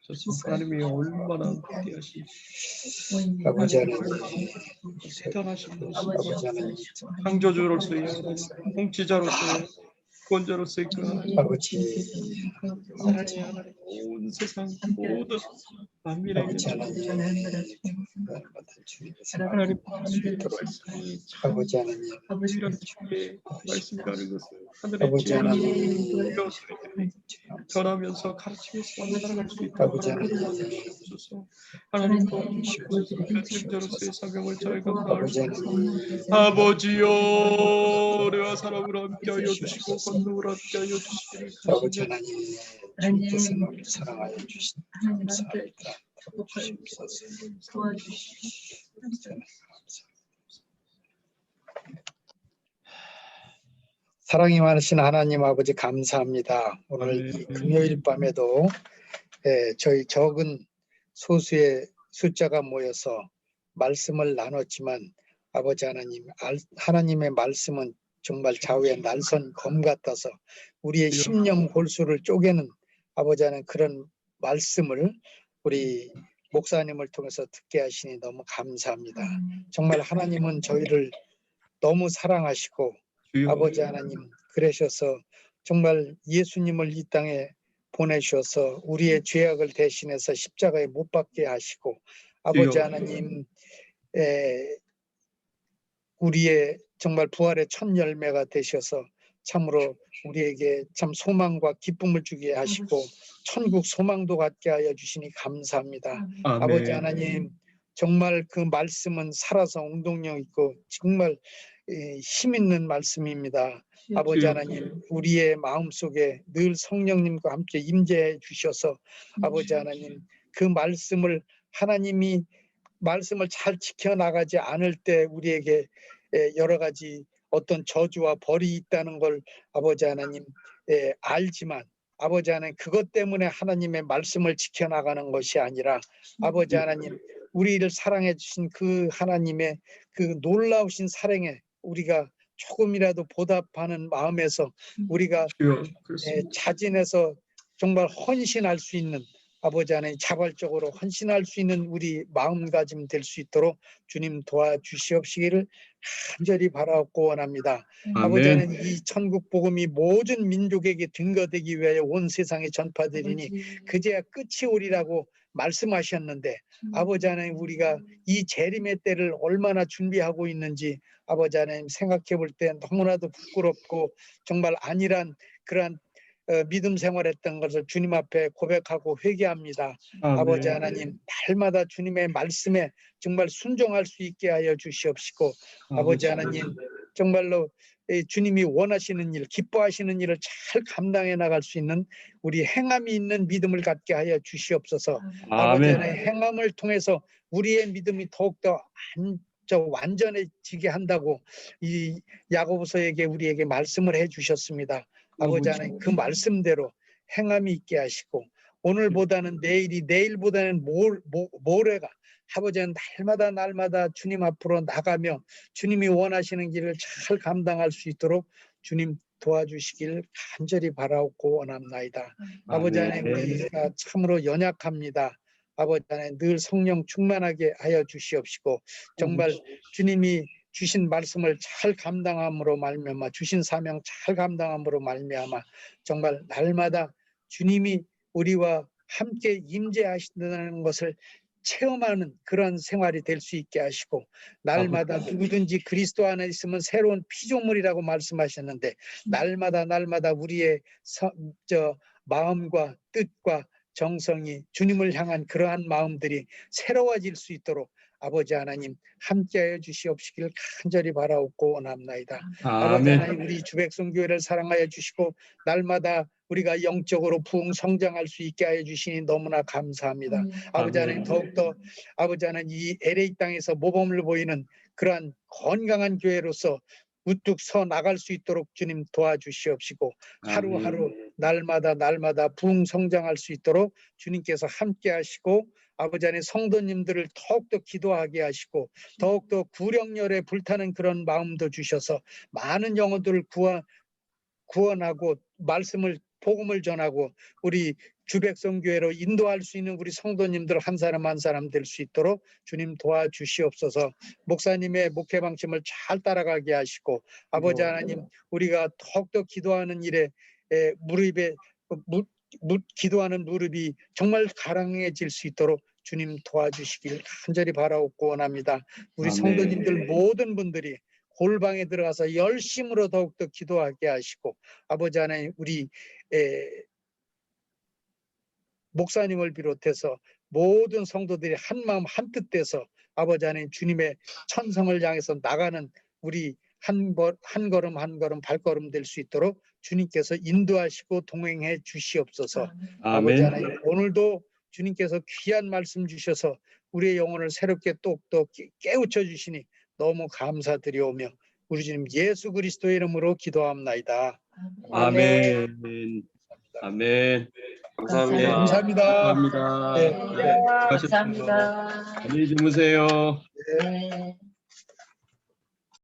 주셔서 하나님이 얼마나 함께 하시고 대단하신 분이시죠. 창조주로서의 하나님, 통치자로서의 권자로서의 그 하나님, 사랑의 하나님, 온 세상 모든 만민에게 하나님 말씀이 참 유일한 주의 말씀이라는 것을 하늘의 지혜를 전하면서 가르치면서 살아갈 수 있도록 하나님 도와주옵소서. 하나님 도와주시고 결정자로서의 사명을 잘 감당할 수 있도록 아버지여 은혜와 사랑으로 함께하여 주시고 권능으로 함께하여 주시기를 아버지 간절히 하나님 주께서 우리를 사랑하여 주신 감사합니다. 사랑이 많으신 하나님 아버지 감사합니다. 오늘 이 금요일 밤에도 저희 적은 소수의 숫자가 모여서 말씀을 나눴지만 아버지 하나님, 하나님의 말씀은 정말 좌우의 날선 검 같아서 우리의 심령 골수를 쪼개는 아버지 하나님 그런 말씀을 우리 목사님을 통해서 듣게 하시니 너무 감사합니다. 정말 하나님은 저희를 너무 사랑하시고 주여. 아버지 하나님 그러셔서 정말 예수님을 이 땅에 보내셔서 우리의 죄악을 대신해서 십자가에 못 박게 하시고 아버지 주여. 하나님 우리의 정말 부활의 첫 열매가 되셔서 참으로 우리에게 참 소망과 기쁨을 주게 하시고 천국 소망도 갖게 하여 주시니 감사합니다. 아버지 아멘. 하나님 정말 그 말씀은 살아서 운동력 있고 정말 힘 있는 말씀입니다. 아버지 주여. 하나님 우리의 마음속에 늘 성령님과 함께 임재해 주셔서 아버지 하나님 그 말씀을 하나님이 말씀을 잘 지켜나가지 않을 때 우리에게 여러 가지 어떤 저주와 벌이 있다는 걸 아버지 하나님 알지만 아버지 하나님 그것 때문에 하나님의 말씀을 지켜나가는 것이 아니라 아버지 하나님 우리를 사랑해 주신 그 하나님의 그 놀라우신 사랑에 우리가 조금이라도 보답하는 마음에서 우리가 주여. 그렇습니다. 자진해서 정말 헌신할 수 있는 아버지 하나님 자발적으로 헌신할 수 있는 우리 마음가짐 될 수 있도록 주님 도와주시옵시기를 간절히 바라옵고 원합니다. 아버지 아멘. 하나님 이 천국 복음이 모든 민족에게 증거되기 위하여 온 세상에 전파되리니 그제야 끝이 오리라고 말씀하셨는데 아버지 하나님 우리가 이 재림의 때를 얼마나 준비하고 있는지 아버지 하나님 생각해 볼 때 너무나도 부끄럽고 정말 아니란 그러한 믿음 생활했던 것을 주님 앞에 고백하고 회개합니다. 아버지 하나님 날마다 주님의 말씀에 정말 순종할 수 있게 하여 주시옵시고 아버지 하나님 정말로 주님이 원하시는 일, 기뻐하시는 일을 잘 감당해 나갈 수 있는 우리 행함이 있는 믿음을 갖게 하여 주시옵소서. 아버지 아멘. 하나님 행함을 통해서 우리의 믿음이 더욱더 완전해지게 한다고 이 야고보서에게 우리에게 말씀을 해주셨습니다. 아버지 하나님 그 말씀대로 행함이 있게 하시고 오늘보다는 내일이 내일보다는 모레가 아버지 하나님 날마다 주님 앞으로 나가며 주님이 원하시는 길을 잘 감당할 수 있도록 주님 도와주시길 간절히 바라옵고 원합나이다. 아버지 하나님 우리가 참으로 연약합니다. 아버지 하나님 늘 성령 충만하게 하여 주시옵시고 정말 주님이 주신 말씀을 잘 감당함으로 말미암아 주신 사명 잘 감당함으로 말미암아 정말 날마다 주님이 우리와 함께 임재하신다는 것을 체험하는 그런 생활이 될 수 있게 하시고 날마다 누구든지 그리스도 안에 있으면 새로운 피조물이라고 말씀하셨는데 날마다 우리의 마음과 뜻과 정성이 주님을 향한 그러한 마음들이 새로워질 수 있도록 아버지 하나님 함께하여 주시옵시길 간절히 바라옵고 원합나이다. 아버지 아멘. 하나님 우리 주백성교회를 사랑하여 주시고 날마다 우리가 영적으로 부흥 성장할 수 있게 하여 주시니 너무나 감사합니다. 아버지 하나님 더욱더 아버지 하나님 이 LA 땅에서 모범을 보이는 그러한 건강한 교회로서 우뚝 서 나갈 수 있도록 주님 도와주시옵시고 하루하루 날마다 부흥 성장할 수 있도록 주님께서 함께 하시고 아버지 하나님 성도님들을 더욱더 기도하게 하시고 더욱더 구령열에 불타는 그런 마음도 주셔서 많은 영혼들을 구원하고 말씀을 복음을 전하고 우리 주백성교회로 인도할 수 있는 우리 성도님들 한 사람 한 사람 될 수 있도록 주님 도와주시옵소서. 목사님의 목회 방침을 잘 따라가게 하시고 아버지 하나님 우리가 더욱더 기도하는 일에 기도하는 무릎이 정말 가랑해질 수 있도록 주님 도와주시길 간절히 바라옵고 원합니다. 우리 성도님들 모든 분들이 골방에 들어가서 열심으로 더욱더 기도하게 하시고 아버지 하나님 우리 목사님을 비롯해서 모든 성도들이 한 마음 한 뜻 돼서 아버지 하나님 주님의 천성을 향해서 나가는 우리 한 걸음 한 걸음 발걸음 될 수 있도록 주님께서 인도하시고 동행해 주시옵소서. 아버지 하나님 오늘도 주님께서 귀한 말씀 주셔서 우리의 영혼을 새롭게 똑똑 깨우쳐 주시니 너무 감사드리오며 우리 주님 예수 그리스도의 이름으로 기도합나이다. 아멘. 아멘. 감사합니다. 감사합니다. 감사합니다. 네, 수고하셨습니다. 감사합니다. 안녕히 주무세요. 네.